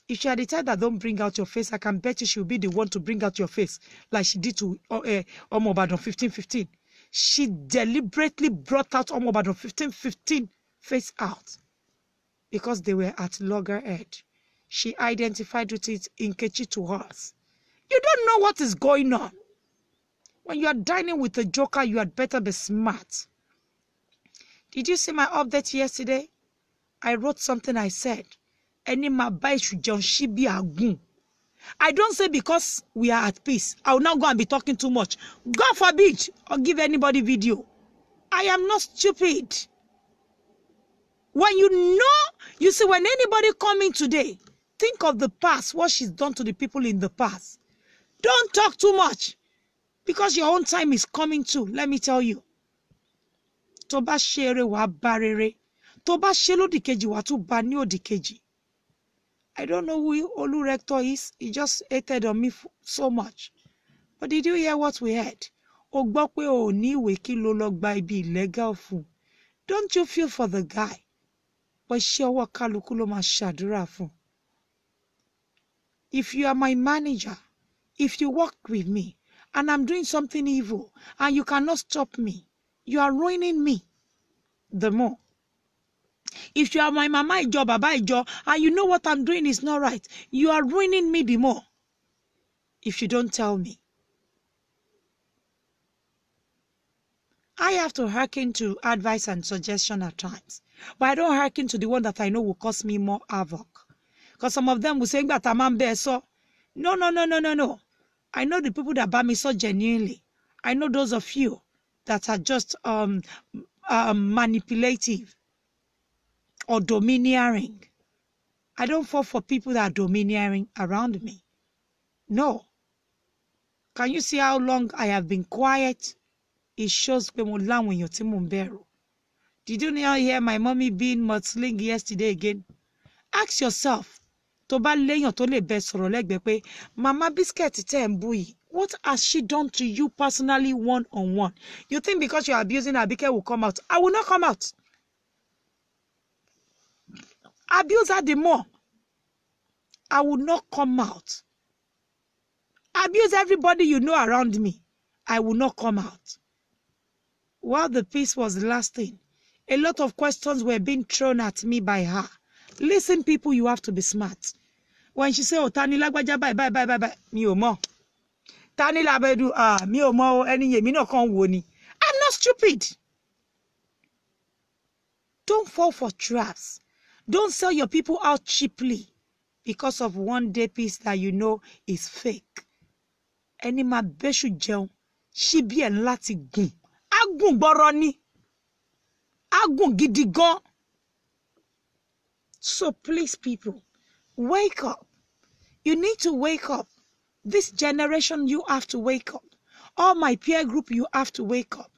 If you are the type that don't bring out your face, I can bet you she'll be the one to bring out your face, like she did to Omobadan 1515. She deliberately brought out Omobadan 1515 face out because they were at loggerhead. She identified with it in Kechi to us. You don't know what is going on. When you are dining with a joker, you had better be smart. Did you see my update yesterday? I wrote something I said Any ma ba èṣù jẹun ṣí bí àgùn. I don't say because we are at peace, I will not go and be talking too much. God forbid, or give anybody video. I am not stupid. When you know, you see, when anybody coming today, think of the past, what she's done to the people in the past. Don't talk too much, because your own time is coming too. Let me tell you. Tó bá ṣe rere wá bá rere. Tó bá ṣe lódì kejì wá tún bá ní òdì kejì. I don't know who Olu Rector is. He just hated on me so much. But did you hear what we heard? Ó gbọ́ pé o ní ìwé kí ló lọ gba ibi illegal fún. Don't you feel for the guy? But ṣé ọwọ́ kálukú ló máa ṣàdúrà fún. If you are my manager, if you work with me, and I'm doing something evil, and you cannot stop me, you are ruining me the more. If you are my mama ijo, baba ijo, and you know what I'm doing is not right, you are ruining me the more. If you don't tell me. I have to hearken to advice and suggestion at times. But I don't hearken to the one that I know will cause me more havoc. Because some of them will say, that I'm so. No. I know the people that buy me so genuinely. I know those of you that are just manipulative or domineering. I don't fall for people that are domineering around me. No. Can you see how long I have been quiet? It shows me mo láwọn èèyàn tí mò ń bẹ̀rù. Did you not hear my mommy being mudslinging yesterday again? Ask yourself, tó bá léèyàn tó lè bẹ sọ̀rọ̀ lẹ́gbẹ̀ẹ́ pé, Mama Biscuit tẹ́ ń bú yìí, what has she done to you personally one-on-one? You think because you're abusing Abike will come out? I will not come out. Abuse her the more. I will not come out. Abuse everybody you know around me. I will not come out. While the peace was lasting, a lot of questions were being thrown at me by her. Listen, people, you have to be smart. When she say, oh, Tani Lagbaja, bye, mi ò mọ̀. Tani Labedu, mi ò mọ̀, ẹni yẹn mi náà kàn wò ni. I'm not stupid. Don't fall for traps. Don't sell your people out cheaply because of one day peace that you know is fake. Ẹni máa bẹ́ṣù jẹun, ṣí bí ẹ̀ láti gùn. Agùn gbọ́rọ̀ ni. Agùn gidi gan. So please, people, wake up. You need to wake up. This generation, you have to wake up. All my peer group, you have to wake up.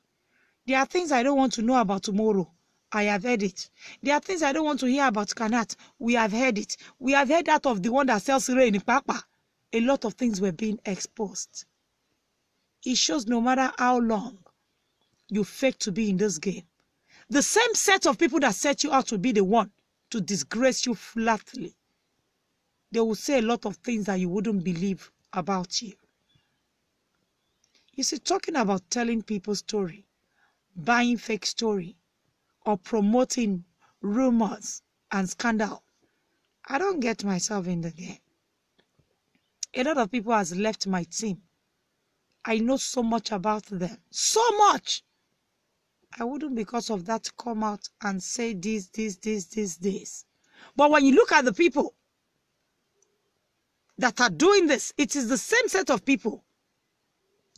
There are things I don't want to know about tomorrow. I have heard it. There are things I don't want to hear about Kanat. We have heard it. We have heard that of the one that sells rain in Papa. A lot of things were being exposed. It shows no matter how long you fake to be in this game, the same set of people that set you out to be the one to disgrace you flatly, they will say a lot of things that you wouldn't believe about you. You see, talking about telling people's story, buying fake story, or promoting rumors and scandal, I don't get myself in the game. A lot of people has left my team. I know so much about them. So much! I wouldn't because of that come out and say this. But when you look at the people that are doing this, it is the same set of people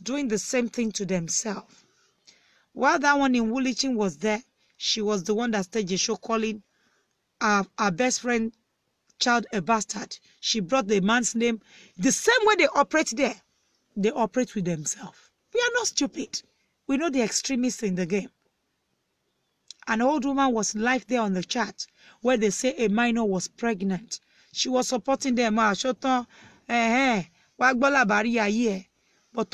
doing the same thing to themselves. While that one in Woolwich was there, she was the one that staged a show calling our best friend child a bastard. She brought the man's name. The same way they operate there, they operate with themselves. We are not stupid. We know the extremists in the game. An old woman was live there on the chat where they say a minor was pregnant. She was supporting them. But tó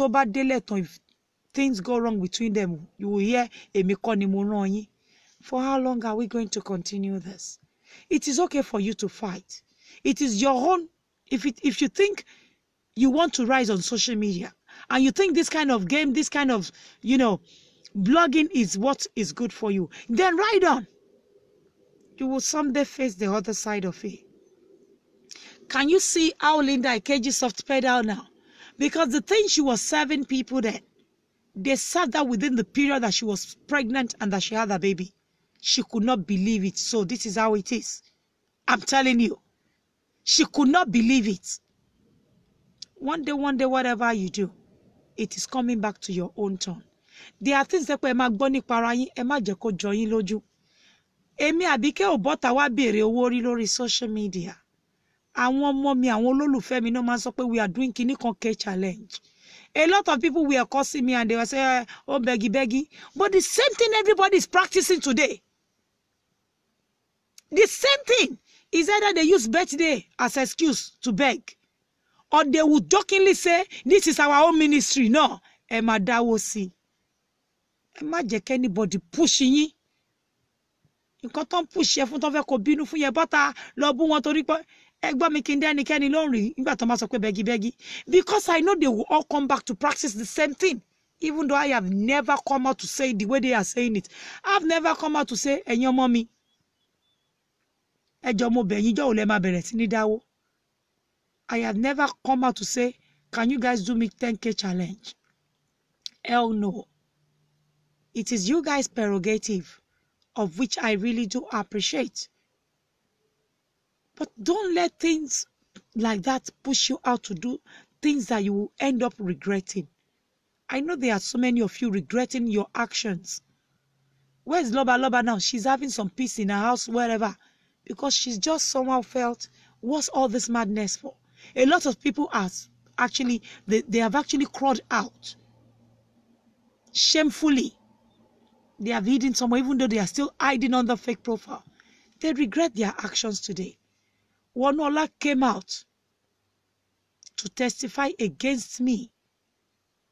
bá délé tán, if things go wrong between them, you will hear èmi kọ́ ni mo rán yín. For how long are we going to continue this? It is okay for you to fight. It is your own. If you think you want to rise on social media and you think this kind of game, this kind of, blogging is what is good for you, then ride on. You will someday face the other side of it. Can you see how Linda Ikeji soft pedal now? Because the thing she was serving people then, they served that within the period that she was pregnant and that she had a baby. She could not believe it. So this is how it is. I'm telling you. She could not believe it. One day, whatever you do, it is coming back to your own turn. There are things that Emma Bonnie Parayin, Emma Jeko join loju. Emi Abike ò bọ́ta wá béèrè owó rí lórí social media. Àwọn ọmọ mi, àwọn olólùfẹ́ mi no máa sọ pé we are doing kini kan K challenge. A lot of people were cursing me and they were saying, oh, beggy. But the same thing everybody is practicing today. The same thing is either they use birthday as excuse to beg, or they would jokingly say, this is our own ministry. No, Emma Dawosi. Emma jẹ́ anybody pushing you. You can't push you fún tó fẹ́ kó bínú fún yẹn bọ́ta lọ bú wọn torí pé ẹgbọ́n mi kì í dẹ́ni kẹ́ni lórí nígbà tó máa sọ pé beggy. Because I know they will all come back to practice the same thing. Even though I have never come out to say it the way they are saying it. I've never come out to say, ẹ̀yin ọmọ mi. Ẹjọ́ mo bẹ̀ yín jọ́ ò lẹ máa bẹ̀rẹ̀ sí ní dáwó. I have never come out to say, can you guys do me 10K challenge? Hell no. It is you guys' prerogative, of which I really do appreciate. But don't let things like that push you out to do things that you will end up regretting. I know there are so many of you regretting your actions. Where's Loba now? She's having some peace in her house, wherever. Because she's just somehow felt, what's all this madness for? A lot of people are actually, they have actually crawled out. Shamefully. They have hidden somewhere, even though they are still hiding on the fake profile. They regret their actions today. Wonola came out to testify against me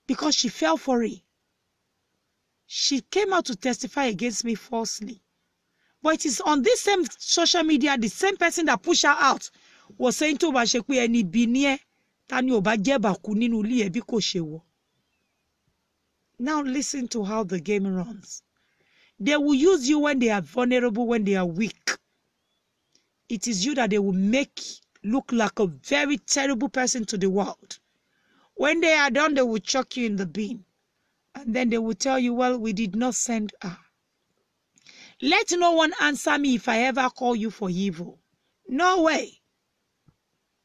because she fell for it. She came out to testify against me falsely. But it is on this same social media, the same person that pushed her out was saying to Bashekwe eni binie tani oba jeba kuninu li ebi ko shewo. Now listen to how the game runs. They will use you when they are vulnerable, when they are weak. It is you that they will make look like a very terrible person to the world. When they are done, they will chuck you in the bin. And then they will tell you, well, we did not send her. Let no one answer me if I ever call you for evil. No way.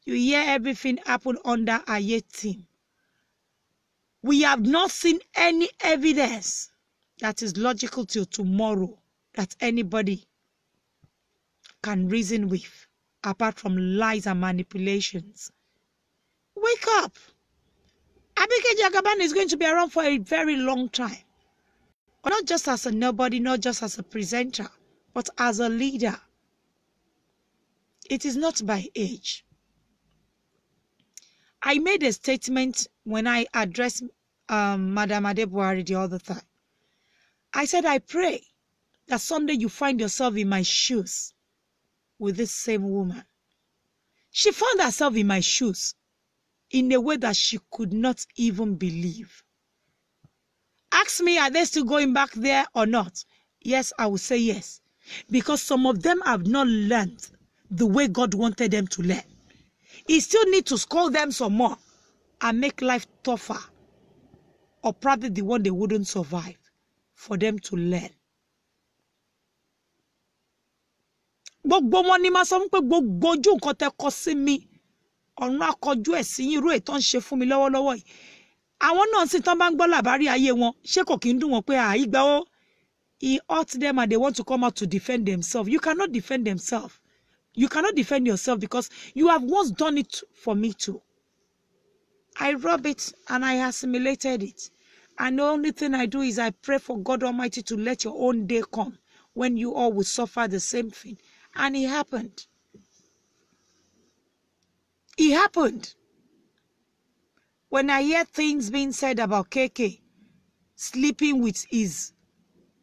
You hear everything happen under Aye team. We have not seen any evidence that is logical till tomorrow that anybody can reason with, apart from lies and manipulations. Wake up. ABIKE JAGABAN is going to be around for a very long time. Not just as a nobody, not just as a presenter, but as a leader. It is not by age. I made a statement when I addressed Madam Adebuari the other time. I said, I pray that someday you find yourself in my shoes with this same woman. She found herself in my shoes in a way that she could not even believe. Ask me, are they still going back there or not? Yes, I will say yes. Because some of them have not learned the way God wanted them to learn. He still needs to scold them some more and make life tougher. Or probably the one they wouldn't survive for them to learn. Gbogbo wọn ni ma sọ pé gbogbo ojú nǹkan tẹ́ kọ sí mi ọ̀run akọjú ẹ̀ sí irú ètò ń ṣe fún mi lọ́wọ́lọ́wọ́ yìí. Àwọn náà sì tán bá ń gbọ́ làbárí ayé wọn ṣé kò kí ń dùn wọn pé àìgbà ó he hurt them and they want to come out to defend themselves. You cannot defend themselves. You cannot defend yourself because you have once done it for me too. I rub it and I assimilated it. And the only thing I do is I pray for God Almighty to let your own day come when you all will suffer the same thing. And it happened. It happened. When I hear things being said about KK sleeping with his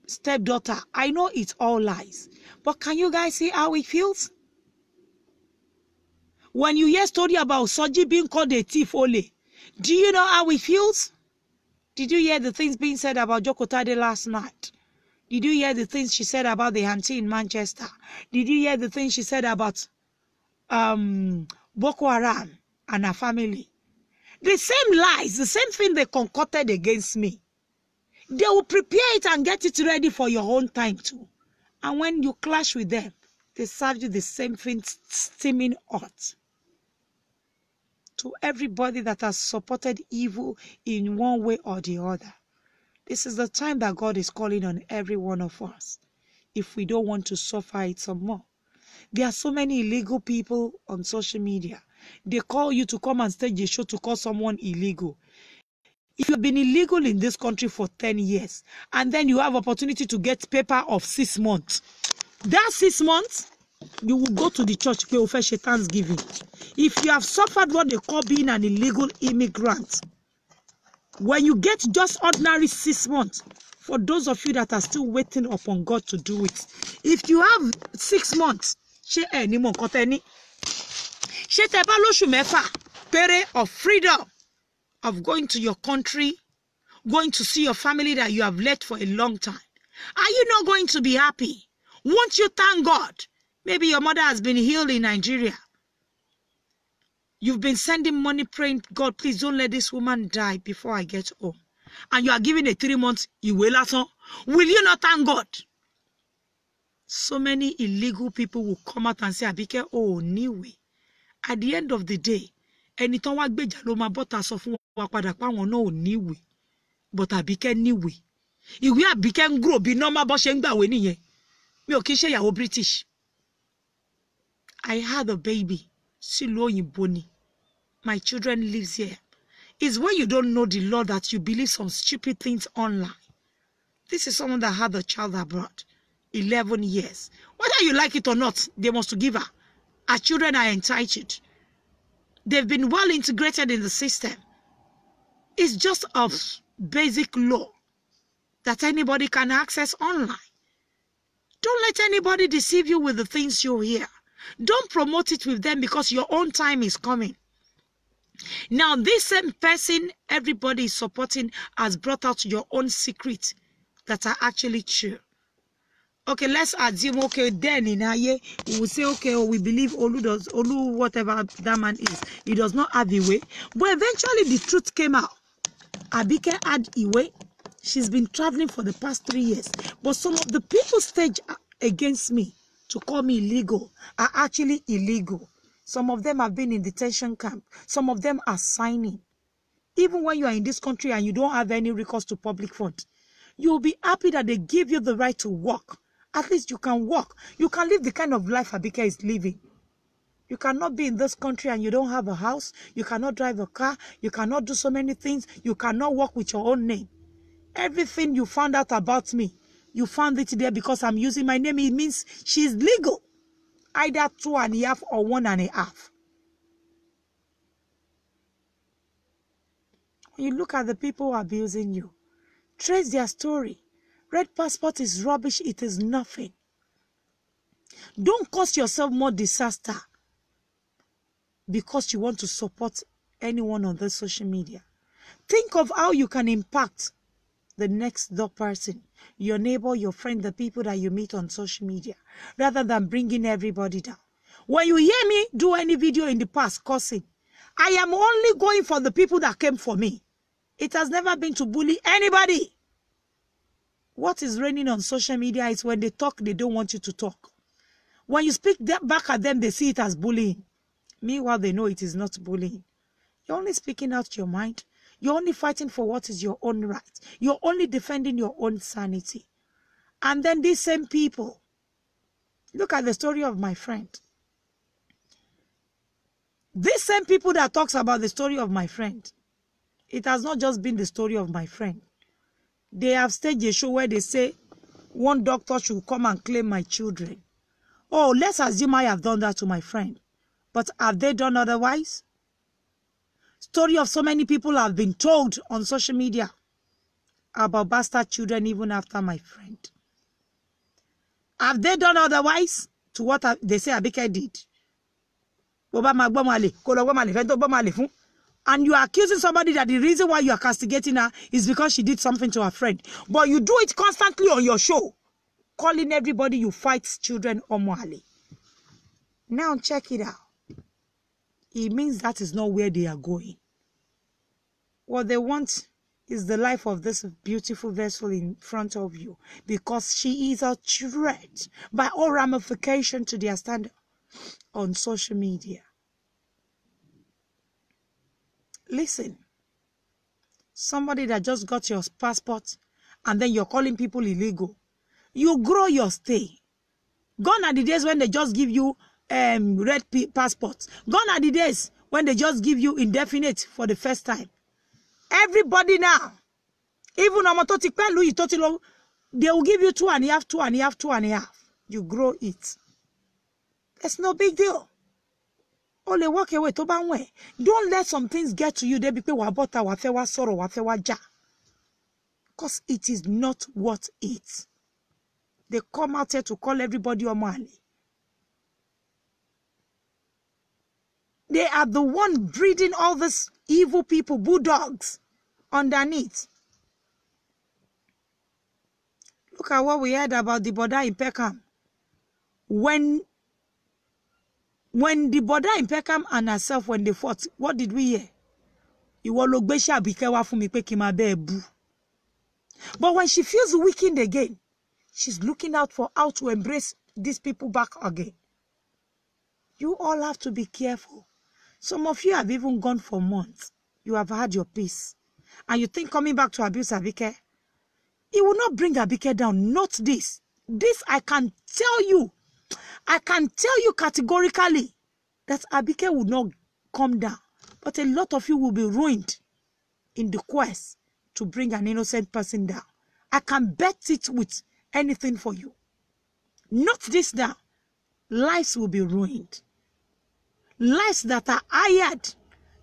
stepdaughter, I know it's all lies. But can you guys see how it feels? When you hear story about Soji being called a thief, Ole, do you know how it feels? Did you hear the things being said about Jokotade last night? Did you hear the things she said about the auntie in Manchester? Did you hear the things she said about Boko Haram and her family? The same lies, the same thing they concocted against me. They will prepare it and get it ready for your own time too. And when you clash with them, they serve you the same thing steaming hot. to everybody that has supported evil in one way or the other. This is the time that God is calling on every one of us if we don't want to suffer it some more. There are so many illegal people on social media. They call you to come and stage a show to call someone illegal. If you've been illegal in this country for 10 years and then you have opportunity to get paper of 6 months, that 6 months, you will go to the church pay official Thanksgiving. If you have suffered what they call being an illegal immigrant, when you get just ordinary 6 months, for those of you that are still waiting upon God to do it, if you have 6 months, of freedom of going to your country, going to see your family that you have left for a long time, are you not going to be happy? Won't you thank God? Maybe your mother has been healed in Nigeria. You've been sending money praying, God, please don't let this woman die before I get home. And you are giving a 3 months, will you not thank God? So many illegal people will come out and say, Abike, oh, anyway. At the end of the day, anytime wa gbeja lo ma bota sọ fún wa padà pa wọ́n náà ò níwè. But Abike níwè. Ìwé Abike ń grow bí normal bó ṣe ń gbàwé nìyẹn. Mi ò kì í ṣe ìyàwó British. I had a baby. Sílùú òyìnbó ni. My children lives here. It's when you don't know the Lord that you believe some stupid things online. This is someone that had a child abroad. 11 years. Whether you like it or not, they must give her. Our children are entitled. They've been well integrated in the system. It's just a basic law that anybody can access online. Don't let anybody deceive you with the things you hear. Don't promote it with them because your own time is coming. Now, this same person everybody is supporting has brought out your own secrets that are actually true. Okay, let's assume, okay, then in Aye, we will say, okay, oh, we believe Olu, whatever that man is, he does not have Iwe. But eventually the truth came out. Abike had Iwe. She's been traveling for the past 3 years. But some of the people staged against me to call me illegal are actually illegal. Some of them have been in detention camp. Some of them are signing. Even when you are in this country and you don't have any recourse to public fund, you'll be happy that they give you the right to work. At least you can work. You can live the kind of life Abike is living. You cannot be in this country and you don't have a house. You cannot drive a car. You cannot do so many things. You cannot work with your own name. Everything you found out about me, you found it there because I'm using my name. It means she's legal. Either 2.5 or 1.5. When you look at the people abusing you, trace their story. Red passport is rubbish. It is nothing. Don't cause yourself more disaster because you want to support anyone on the social media. Think of how you can impact the next door person, your neighbor, your friend, the people that you meet on social media, rather than bringing everybody down. When you hear me do any video in the past cursing, I am only going for the people that came for me. It has never been to bully anybody. What is raining on social media is when they talk, they don't want you to talk. When you speak back at them, they see it as bullying. Meanwhile, they know it is not bullying. You're only speaking out your mind. You're only fighting for what is your own right. You're only defending your own sanity. And then these same people, look at the story of my friend. These same people that talks about the story of my friend, it has not just been the story of my friend. They have staged a show where they say one doctor should come and claim my children. Oh, let's assume I have done that to my friend. But have they done otherwise? Story of so many people have been told on social media about bastard children even after my friend. Have they done otherwise to what they say Abike did? And you are accusing somebody that the reason why you are castigating her is because she did something to her friend. But you do it constantly on your show, calling everybody you fight children Omoale. Now check it out. It means that is not where they are going. What they want is the life of this beautiful vessel in front of you, because she is a threat by all ramifications to their standard on social media. Listen, somebody that just got your passport and then you're calling people illegal. You grow your stay. Gone are the days when they just give you red passports. Gone are the days when they just give you indefinite for the first time. Everybody now, even they will give you 2.5, 2.5, 2.5. You grow it. It's no big deal. Only walk away to banwe. Don't let some things get to you. They be wabota wafewa soro wafewa ja. Because it is not what it. They come out here to call everybody Omali. They are the one breeding all these evil people, bulldogs, underneath. Look at what we heard about the border in Peckham. When the border in Peckham and herself, when they fought, what did we hear? But when she feels weakened again, she's looking out for how to embrace these people back again. You all have to be careful. Some of you have even gone for months. You have had your peace. And you think coming back to abuse Abike, it will not bring Abike down. Not this. This I can tell you. I can tell you categorically that Abike will not come down. But a lot of you will be ruined in the quest to bring an innocent person down. I can bet it with anything for you. Not this down. Lives will be ruined. Lives that are hired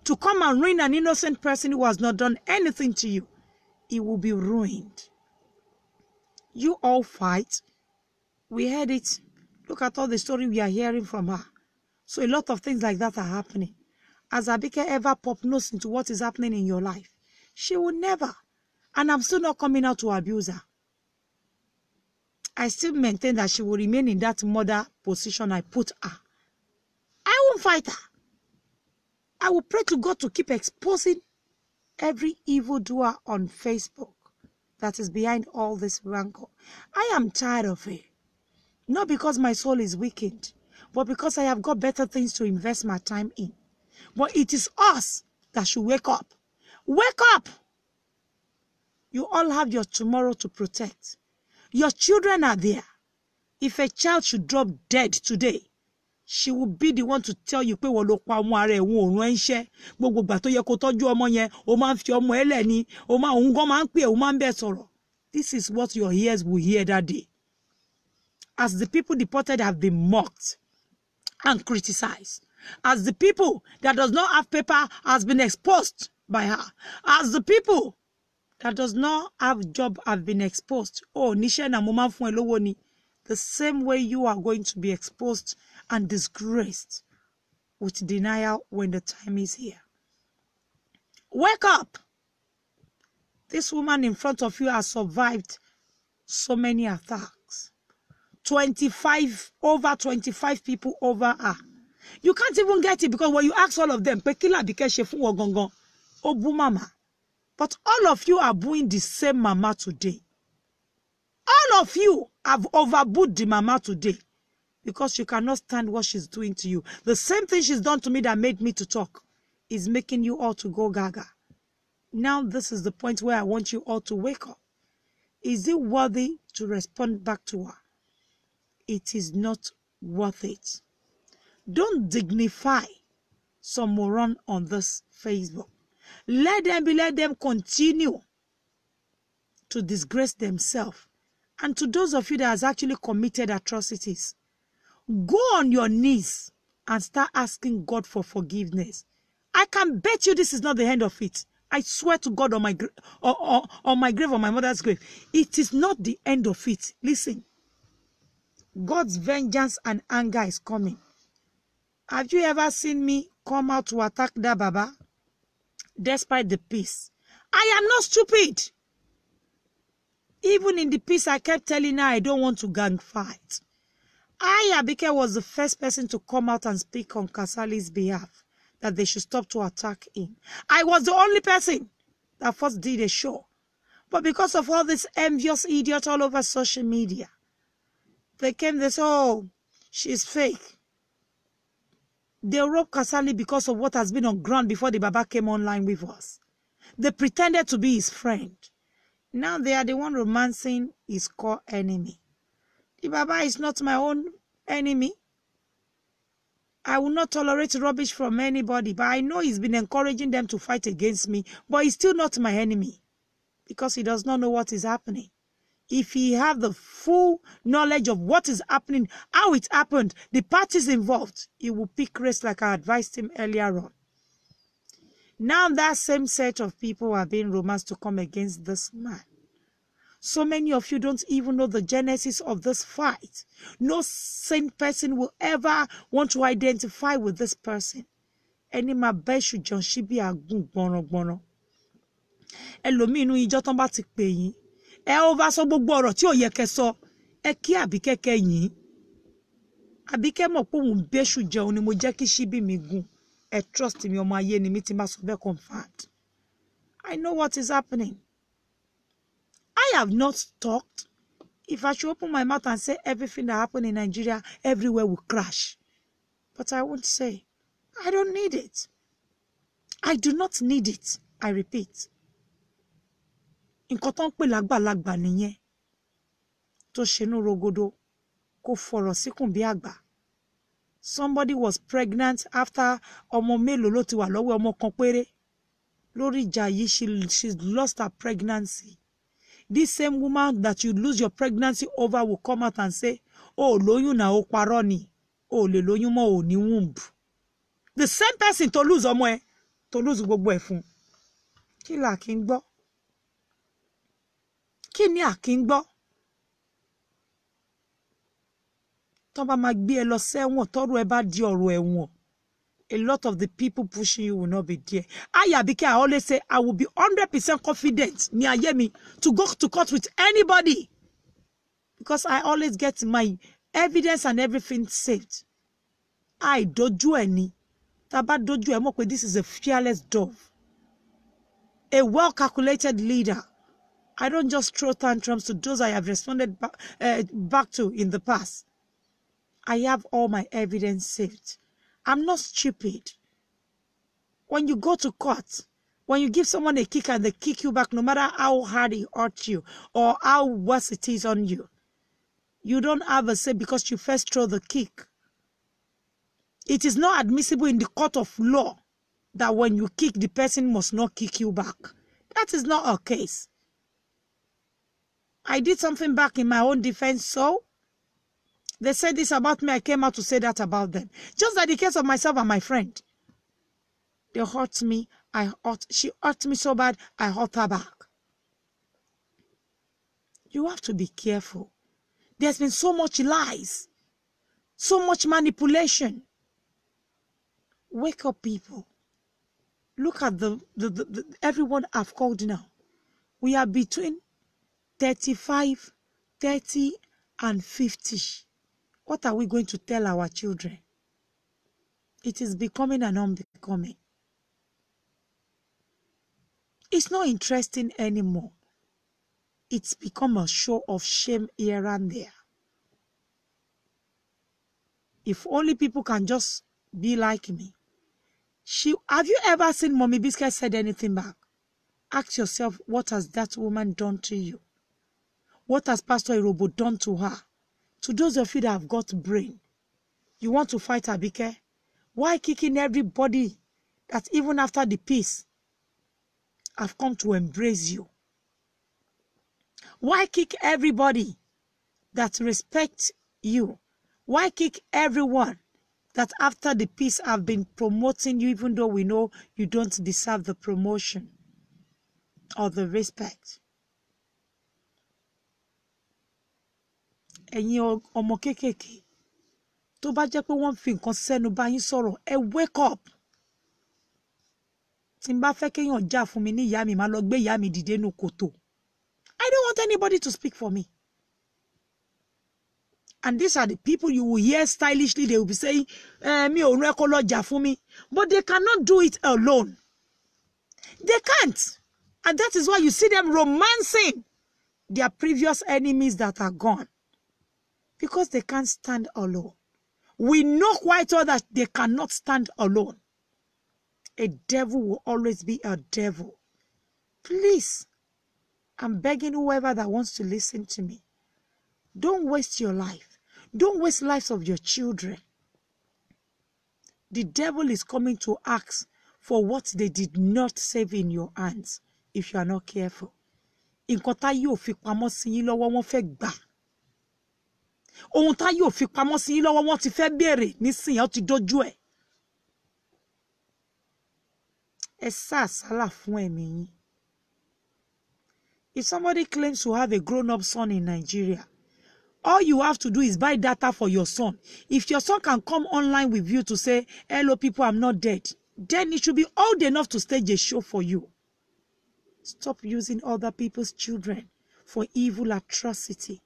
to come and ruin an innocent person who has not done anything to you. It will be ruined. You all fight. We heard it. Look at all the story we are hearing from her. So a lot of things like that are happening. Has Abike ever popped nose into what is happening in your life? She will never. And I'm still not coming out to abuse her. I still maintain that she will remain in that mother position I put her. I won't fight her. I will pray to God to keep exposing every evildoer on Facebook that is behind all this rancor. I am tired of it. Not because my soul is weakened, but because I have got better things to invest my time in. But it is us that should wake up. Wake up! You all have your tomorrow to protect. Your children are there. If a child should drop dead today, she will be the one to tell you pé wọ́n ló pa ọmọ ara ẹ̀ wọ́n ò rán iṣẹ́ gbogbo ìgbà tó yẹ kó tọ́jú ọmọ yẹn ó máa ń fi ọmọ ẹlẹ́ni ó máa òun gan máa ń pè ó máa ń bẹ̀ sọ̀rọ̀. This is what your ears will hear that day. As the people deported have been mocked and criticized, as the people that does not have paper has been exposed by her, as the people that does not have job have been exposed. Oh, Nisha na mama fun elowo ni. The same way you are going to be exposed and disgraced with denial when the time is here. Wake up! This woman in front of you has survived so many attacks. Over 25 people over her. You can't even get it because when you ask all of them, Pekila Abike Shefu Ogongon, Obu Mama. But all of you are booing the same mama today. All of you have overbooed the mama today because you cannot stand what she's doing to you. The same thing she's done to me that made me to talk is making you all to go gaga. Now this is the point where I want you all to wake up. Is it worthy to respond back to her? It is not worth it. Don't dignify some moron on this Facebook. Let them continue to disgrace themselves. And to those of you that has actually committed atrocities, go on your knees and start asking God for forgiveness. I can bet you this is not the end of it. I swear to God on my grave, on my mother's grave. It is not the end of it. Listen. God's vengeance and anger is coming. Have you ever seen me come out to attack that Baba? Despite the peace. I am not stupid. Even in the peace, I kept telling her I don't want to gang fight. Abike was the first person to come out and speak on Kasali's behalf that they should stop to attack him. I was the only person that first did a show. But because of all this envious idiot all over social media, they came, they said, oh, she's fake. They robbed Kasali because of what has been on ground before the Baba came online with us. They pretended to be his friend. Now they are the one romancing his core enemy. The Baba is not my own enemy. I will not tolerate rubbish from anybody, but I know he's been encouraging them to fight against me, but he's still not my enemy because he does not know what is happening. If he have the full knowledge of what is happening, how it happened, the parties involved, he will pick race like I advised him earlier on. Now that same set of people are being romanced to come against this man. So many of you don't even know the genesis of this fight. No sane person will ever want to identify with this person. Ẹni máa bẹ́ ṣùjọ́ ṣíbí àgùn gbọ̀nràngbọ̀nràn. Ẹlòmíì inú ìjọ tán bá ti pè yín. Ẹ ó bá sọ gbogbo ọ̀rọ̀ tí ò yẹ kẹ́ sọ. Ẹ kí Àbíkẹ́ kẹ́ yín. Àbíkẹ́ mọ̀ pé òun bẹ́ ṣùjọ́ ni mo jẹ́ kí ṣíbí mi gùn. Ẹ trust me, ọmọ ayé ni mi ti máa sọ bẹ́ẹ̀ confirmed. I know what is happening. I have not talked. If I should open my mouth and say everything that happened in Nigeria, everywhere will crash. But I won't say. I don't need it. I do not need it. I repeat. Nǹkan tó ń pè lágbàlagbà nìyẹn. Tó ṣenú rogodo. Kò fọ̀rọ̀ síkùn bí àgbà. Somebody was pregnant after ọmọ mélòó ló ti wà lọ́wọ́ ọmọ kan péré. Lórí ìjà yìí, she lost her pregnancy. This same woman that you lose your pregnancy over will come out and say, oh, lóyún na ó parọ́ ni. Oh, lè lóyún mọ́ ò ní womb. The same person to lose ọmọ ẹ, to lose gbogbo ẹ̀ fún. Kí la kí ń gbọ́? Kí ni a kí ń gbọ́? Tó bá máa gbé ẹ lọ sẹ́wọ̀n, tọ́rọ̀ ẹ bá di ọ̀rọ̀ ẹ̀wọ̀n. A lot of the people pushing you will not be there. Abike, I always say, I will be 100% confident to go to court with anybody. Because I always get my evidence and everything saved. I doju any. Taba doju emokwe, this is a fearless dove. A well-calculated leader. I don't just throw tantrums to those I have responded back to in the past. I have all my evidence saved. I'm not stupid. When you go to court, when you give someone a kick and they kick you back, no matter how hard it hurts you or how worse it is on you, you don't have a say because you first throw the kick. It is not admissible in the court of law that when you kick, the person must not kick you back. That is not our case. I did something back in my own defense, so they said this about me, I came out to say that about them. Just like the case of myself and my friend. They hurt me, she hurt me so bad, I hurt her back. You have to be careful. There's been so much lies, so much manipulation. Wake up, people. Look at everyone I've called now. We are between 35, 30, and 50. What are we going to tell our children? It is becoming and unbecoming. It's not interesting anymore. It's become a show of shame here and there. If only people can just be like me. Have you ever seen Mommy Biscuit said anything back? Ask yourself, what has that woman done to you? What has Pastor Irobo done to her? To those of you that have got brain, you want to fight Abike? Why kicking everybody that even after the peace have come to embrace you? Why kick everybody that respects you? Why kick everyone that after the peace have been promoting you, even though we know you don't deserve the promotion or the respect? Ẹ̀yin ọmọ kékèké tó bá jẹ́ pé wọ́n fi nǹkan sẹ́nu bá yín sọ̀rọ̀, ẹ wake up. Tí n bá fẹ́ kéèyàn jà fún mi ní ìyá mi, máa lọ gbé ìyá mi dìde nínú kòtò. I don't want anybody to speak for me. And these are the people you will hear stylishly. They will be saying, mi ò rán ẹ kó lọ jà fún mi. But they cannot do it alone. They can't. And that is why you see them romancing their previous enemies that are gone. Because they can't stand alone. We know quite well that they cannot stand alone. A devil will always be a devil. Please, I'm begging whoever that wants to listen to me. Don't waste your life. Don't waste lives of your children. The devil is coming to ask for what they did not save in your hands if you are not careful. Nǹkan tá yóò fi pamọ́ sí yín lọ́wọ́ wọ́n fẹ́ gbà. Ohun tá yóò fi pamọ́ sí yín lọ́wọ́ wọ́n ti fẹ́ béèrè nísìnyí ó ti dójú ẹ̀. Ẹ sá àsálà fún ẹ̀mí yín. If somebody claims to have a grown-up son in Nigeria, all you have to do is buy data for your son. If your son can come online with you to say, hello people, I'm not dead, then it should be old enough to stage a show for you. Stop using other people's children for evil atrocity.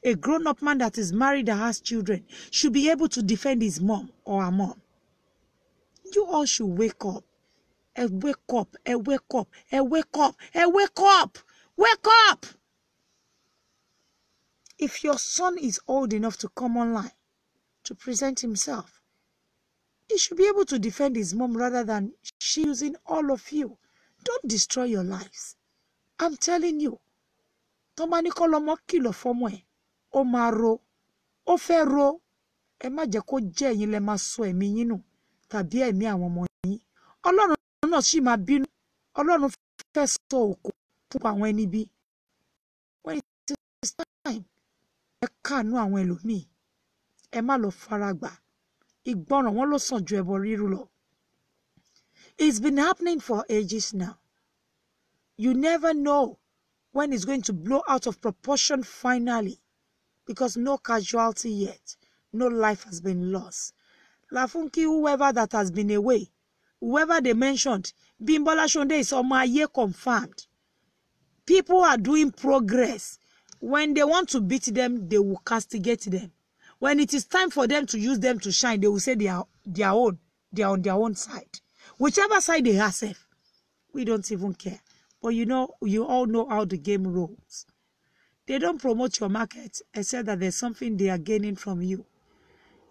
A grown-up man that is married that has children should be able to defend his mom or her mom. You all should wake up. Wake up, wake up, wake up, wake up, wake up. If your son is old enough to come online to present himself, he should be able to defend his mom rather than she using all of you. Don't destroy your lives. I'm telling you. Tomani kolomo kilo fomo e. O ma ro. O fe ro. E ma je ko je yin le ma so emi yin nu. Tàbí ẹ̀mí àwọn ọmọ yin. Ọlọ́run náà sì máa bínú. Ọlọ́run fẹ́ sọ òkú fún àwọn ẹni bí. When it is time, ẹ káàánú àwọn ẹlòmíì. Ẹ má lọ faragbà. Ìgbọràn wọn ló sàn ju ẹbọ rírú lọ. It's been happening for ages now. You never know when it's going to blow out of proportion finally, because no casualty yet, no life has been lost. Lafunki, whoever that has been away, whoever they mentioned, Bimbola Shonde is on my year confirmed. People are doing progress. When they want to beat them, they will castigate them. When it is time for them to use them to shine, they will say they are on their own side. Whichever side they have, we don't even care. But you all know how the game rolls. They don't promote your market except that there's something they are gaining from you.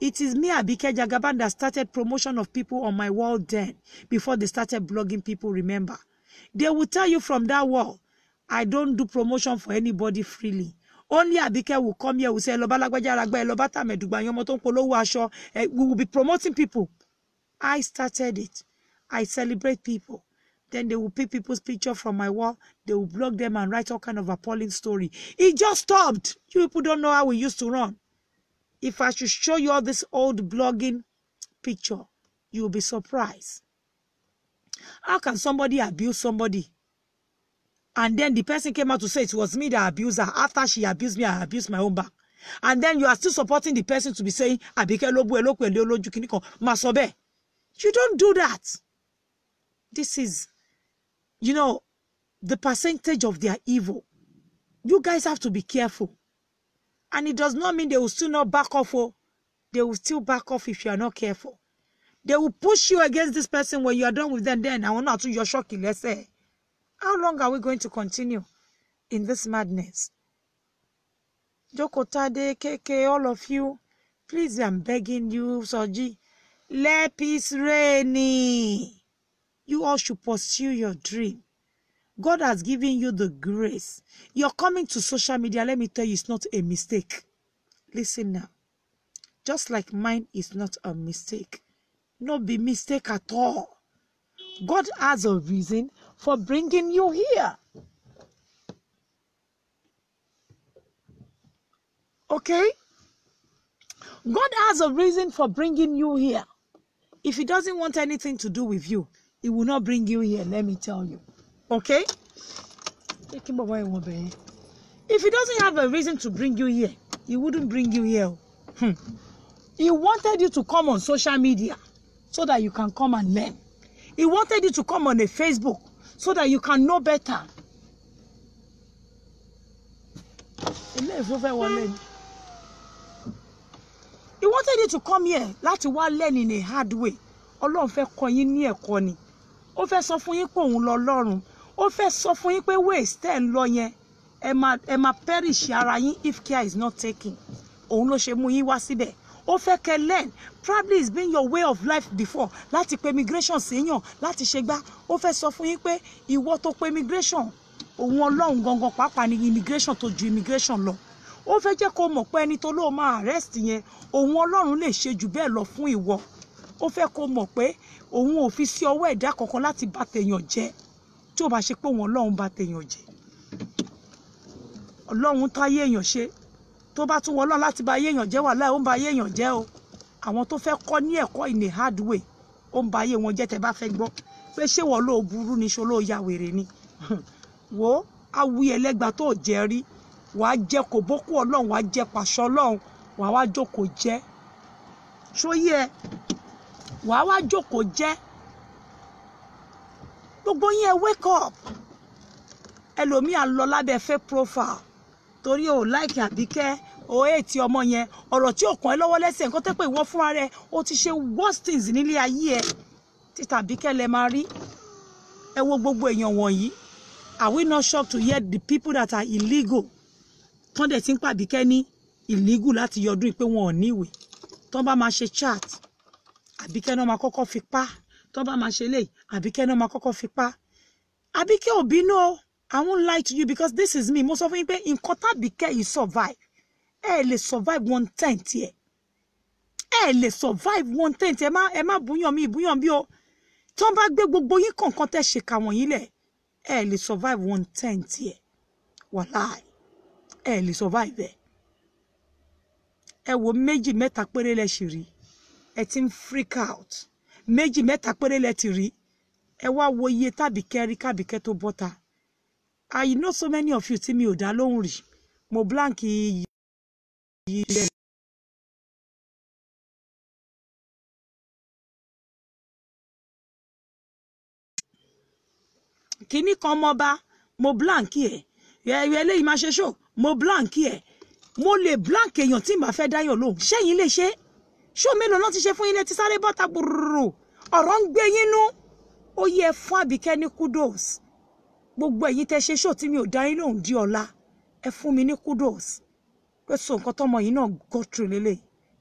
It is me, ABIKE JAGABAN, that started promotion of people on my wall then, before they started blogging people, remember. They will tell you from that wall, I don't do promotion for anybody freely. Only ABIKE will come here, will say, we will be promoting people. I started it. I celebrate people. Then they will pick people's picture from my wall. They will blog them and write all kind of appalling story. It just stopped. You people don't know how we used to run. If I should show you all this old blogging picture, you will be surprised. How can somebody abuse somebody? And then the person came out to say it was me that abused her. After she abused me, I abused my own back. And then you are still supporting the person to be saying, ABIKE lobu elokwe leoloju kiniko masobe. You don't do that. This is, the percentage of their evil. You guys have to be careful. And it does not mean they will still not back off. They will still back off if you are not careful. They will push you against this person when you are done with them. Then I will not do your shocking. Let's say, how long are we going to continue in this madness? Jokotade, KK, all of you, please, I'm begging you, Soji, let peace reign. You all should pursue your dream. God has given you the grace. You're coming to social media. Let me tell you, it's not a mistake. Listen now. Just like mine is not a mistake. No be mistake at all. God has a reason for bringing you here. Okay? God has a reason for bringing you here. If he doesn't want anything to do with you, he will not bring you here, let me tell you. Okay? If he doesn't have a reason to bring you here, he wouldn't bring you here. He wanted you to come on social media so that you can come and learn. He wanted you to come on a Facebook so that you can know better. He wanted you to come here, láti wá learn in a hard way. Ọlọ́run fẹ́ kọ́ yín ní ẹ̀kọ́ ni. Ó fẹ́ sọ fún yín pé òun lọ́lọ́run. Ó fẹ́ sọ fún yín pé waste tẹ́ ń lọ yẹn. Ẹ máa perish ara yín if care is not taken. Òun ló ṣe mú yín wá síbẹ̀. ó fẹ́ kẹ́ learn. Probably it's been your way of life before láti pé immigration séèyàn láti ṣe gbá. Ó fẹ́ sọ fún yín pé ìwọ tó pé immigration òun Ọlọ́run gangan pàápàá ni immigration tó ju immigration lọ. Ó fẹ́ jẹ́ kó mọ̀ pé ẹni tó lóò máa arrest yẹn òun Ọlọ́run lè ṣe jù bẹ́ẹ̀ lọ fún ìwọ. Ó fẹ́ kó mọ̀ pé òun ò fi sí ọwọ́ ẹ̀dá kankan láti bá tèèyàn jẹ́ tí ó bá ṣe pé òun Ọlọ́run bá tèèyàn jẹ́. Ọlọ́run tó ayé èèyàn ṣe tó bá tún wọ Ọlọ́run láti bá ayé èèyàn jẹ́ wàláhì ó ń bá ayé èèyàn jẹ́ o. Àwọn tó fẹ́ kọ́ ní ẹ̀kọ́ in a hard way ó ń bá ayé wọn jẹ́ tẹ́ bá fẹ́ gbọ́ pé ṣé wọ́n ló burú ni ṣó ló ya wèrè ni. Wo awi ẹlẹ́gba tó jẹ́ rí wàá jẹ́ kò bókú Ọlọ́run wàá jẹ́ pàṣọ Ọlọ́run wàá wá jókòó jẹ́ ṣó yẹ wàá wá jókòó jẹ́. Gbogbo yín ẹ wake up. Ẹlòmíà lọ lábẹ́ fake profile torí o like Àbíkẹ́ o hate ọmọ yẹn ọ̀rọ̀ tí ò kàn ẹ́ lọ́wọ́ lẹ́sẹ̀ nǹkan tẹ́ pé ìwọ fúnra rẹ̀ o ti ṣe worst things nílé ayé ẹ títà Àbíkẹ́ lẹ máa rí. Ẹ wo gbogbo èèyàn wọ̀nyí. Are we not shocked to hear the people that are illegal tán dẹ̀ ti ń pa Àbíkẹ́ ní illegal láti yọdún pé wọn ò níwèé tán bá máa ṣe chat Àbíkẹ́ náà máa kọ́kọ́ fi pa tán bá máa ṣe léyìí Àbíkẹ́ náà máa kọ́kọ́ fi pa. Àbíkẹ́ ò bínú o. I won't lie to you because this is me. Most of you pay in kota Àbíkẹ́ you survive. Le survive 1/10 here. Le survive 1/10. Ẹ má búyàn mi bí o. Tó bá gbé gbogbo yín kankan tẹ́ ṣe ka wọ̀nyí lẹ̀. Le survive 1/10 here. Wàláhì. Le survive ẹ. Ẹ wo méjì mẹ́ta péré lẹ ṣì rí. Ẹ ti ń freak out. Méjì mẹ́ta péré lẹ ti rí. Ẹ wá wo iye t'Àbíkẹ́ rí k'Àbíkẹ́ tó bọ́ta. I know so many of you tí mi ò dá lóhùn rí. Mo blank yìí. Kíní kan mọba, mo blank ẹ̀. Eléyìí máa ṣe show, mo blank ẹ̀. Mo lè blank èèyàn tí màá fẹ́ dáyọ̀ lóhùn. Ṣẹ́yìn lè ṣe. Show mélòó náà ti ṣe fún yín lẹ ti sáré bọ́ta gbùrù. Ọ̀rọ̀ ń gbé yín nú. Ó yẹ fún Àbíkẹ́ ní kudos. Gbogbo ẹ̀yin tẹ́ ṣe show tí mi ò dá yín lóhùn di ọ̀la. Ẹ fún mi ní kudos. Pé so nǹkan tọ́mọ yìí náà go through lélẹ̀.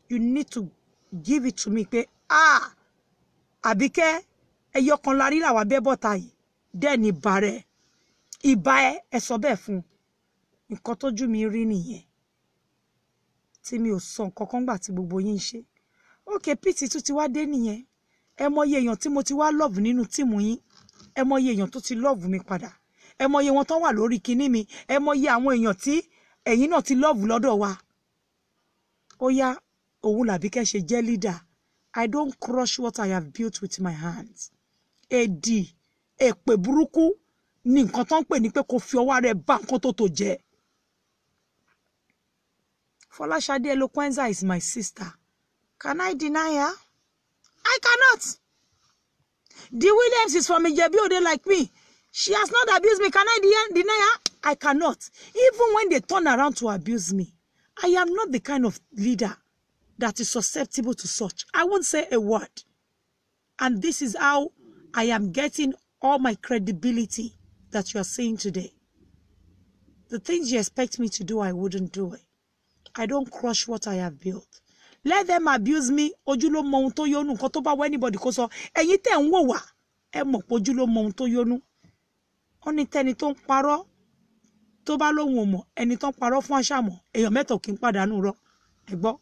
You need to give it to me pé Àbíkẹ́ ẹyọ kan la rí làwa bẹ́ bọ́ta yìí. Dẹ́ni bàrẹ̀. Ìbá ẹ sọ bẹ́ẹ̀ fún. Nǹkan tójú mi rí nìyẹn. Tí mi ò sọ nǹkan kan gbà tí gbogbo yín ṣe. Okay, pity tún ti wá dé nìyẹn. Ẹ mọye èèyàn tí mo ti wá love nínú tíìmù yín. Ẹ mọye èèyàn tó ti love mi padà. Ẹ mọye wọn tán wà lórí kinní mi. Ẹ mọye àwọn èèyàn tí ẹ̀yin náà ti love lọ́dọ̀ wa. Ó yá òun l'Àbíkẹ́ ṣe jẹ́ leader. I don't crush what I have built with my hands. Èdì èpè burúkú ni nǹkan tán pè ní pé kó fi ọwọ́ rẹ̀ bá nǹkan tó jẹ́. Fọláṣadé Eloquenza is my sister. Can I deny her? I cannot. The Williams is from Ijebu-Ode like me. She has not abused me. Can I deny her? I cannot. Even when they turn around to abuse me, I am not the kind of leader that is susceptible to such. I won't say a word. And this is how I am getting all my credibility that you are seeing today. The things you expect me to do, I wouldn't do it. I don't crush what I have built. Let them abuse me. Ojú ló mọ ohun tó yónú. Nǹkan tó bá wá anybody kó sọ. Ẹ̀yin tẹ́ ń wò wá. Ẹ mọ̀ pé ojú ló mọ ohun tó yónú. Ó ní tẹ́ni tó ń parọ́. Tó bá lóhun ò mọ̀. Ẹni tó ń parọ́ fún àṣàmọ̀. Èèyàn mẹ́ta kì í pàdánù rọ́. Ẹ gbọ́.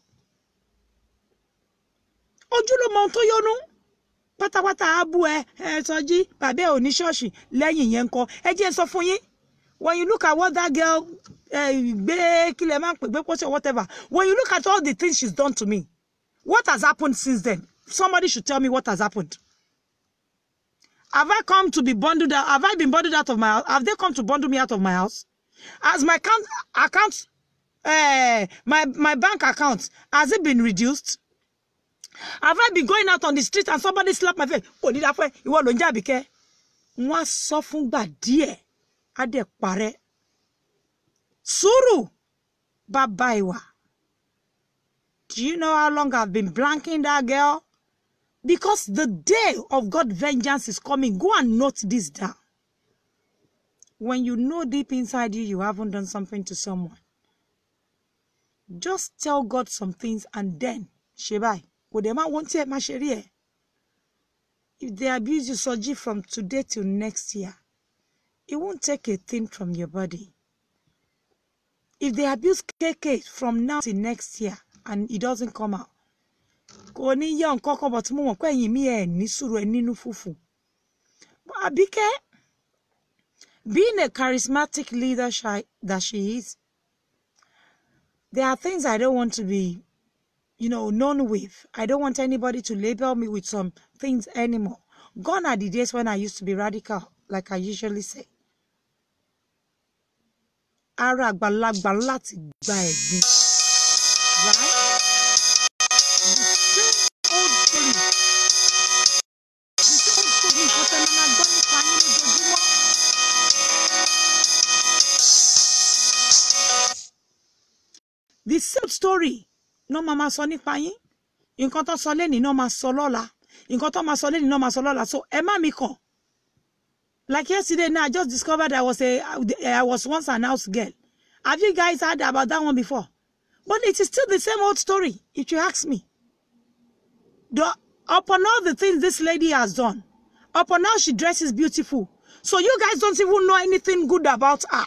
Ojú ló mọ ohun tó yónú. Pátápátá abu Sọjí bàbá ò ní ṣọ́ọ̀ṣì lẹ́yìn yẹn ńkọ́. Ẹ jẹ́ n sọ fún yín. When you look at what that girl whatever, when you look at all the things she's done to me, what has happened since then? Somebody should tell me what has happened. Have I come to be bundled out? Have I been bundled out of my house? Have they come to bundle me out of my house? Has my my bank account, has it been reduced? Have I been going out on the street and somebody slapped my face? Oh, did I say you want to Àbíkẹ́? Wọ́n sọ fún gbà díẹ̀. Ade pare. Suru babaiwa. Do you know how long I've been blanking that girl? Because the day of God's vengeance is coming. Go and note this down. When you know deep inside you haven't done something to someone, just tell God some things and then ṣe báyìí kò dẹ̀ máa wọ́n tí ẹ máa ṣe rí ẹ̀. If they abuse you Soji from today till next year, it won't take a thing from your body. If they abuse KK from now till next year and it doesn't come out, kò ní yẹ nǹkan kan but mo mọ̀ pé ẹ̀yin mi ẹ̀ ní sùúrù ẹ̀ nínú fùfù. But Abike, being a charismatic leader that she is, there are things I don't want to be, known with. I don't want anybody to label me with some things anymore. Gone are the days when I used to be radical, like I usually say. Ara àgbàlagbà láti gba ẹ̀gbin. Right? The same old story. The same story nǹkan tẹ́lẹ̀ máa gbọ́ nípa yín lójoojúmọ́. The same story no mama sọ nípa yín. Nǹkan tó sọ lẹ́nìí no máa sọ lọ́la. Nǹkan tó máa sọ lẹ́nìí no máa sọ lọ́la. So ẹ má mi kàn. Like yesterday now, I just discovered I was once an house girl. Have you guys heard about that one before? But it is still the same old story, if you ask me. Upon all the things this lady has done, upon how she dresses beautiful, so you guys don't even know anything good about her.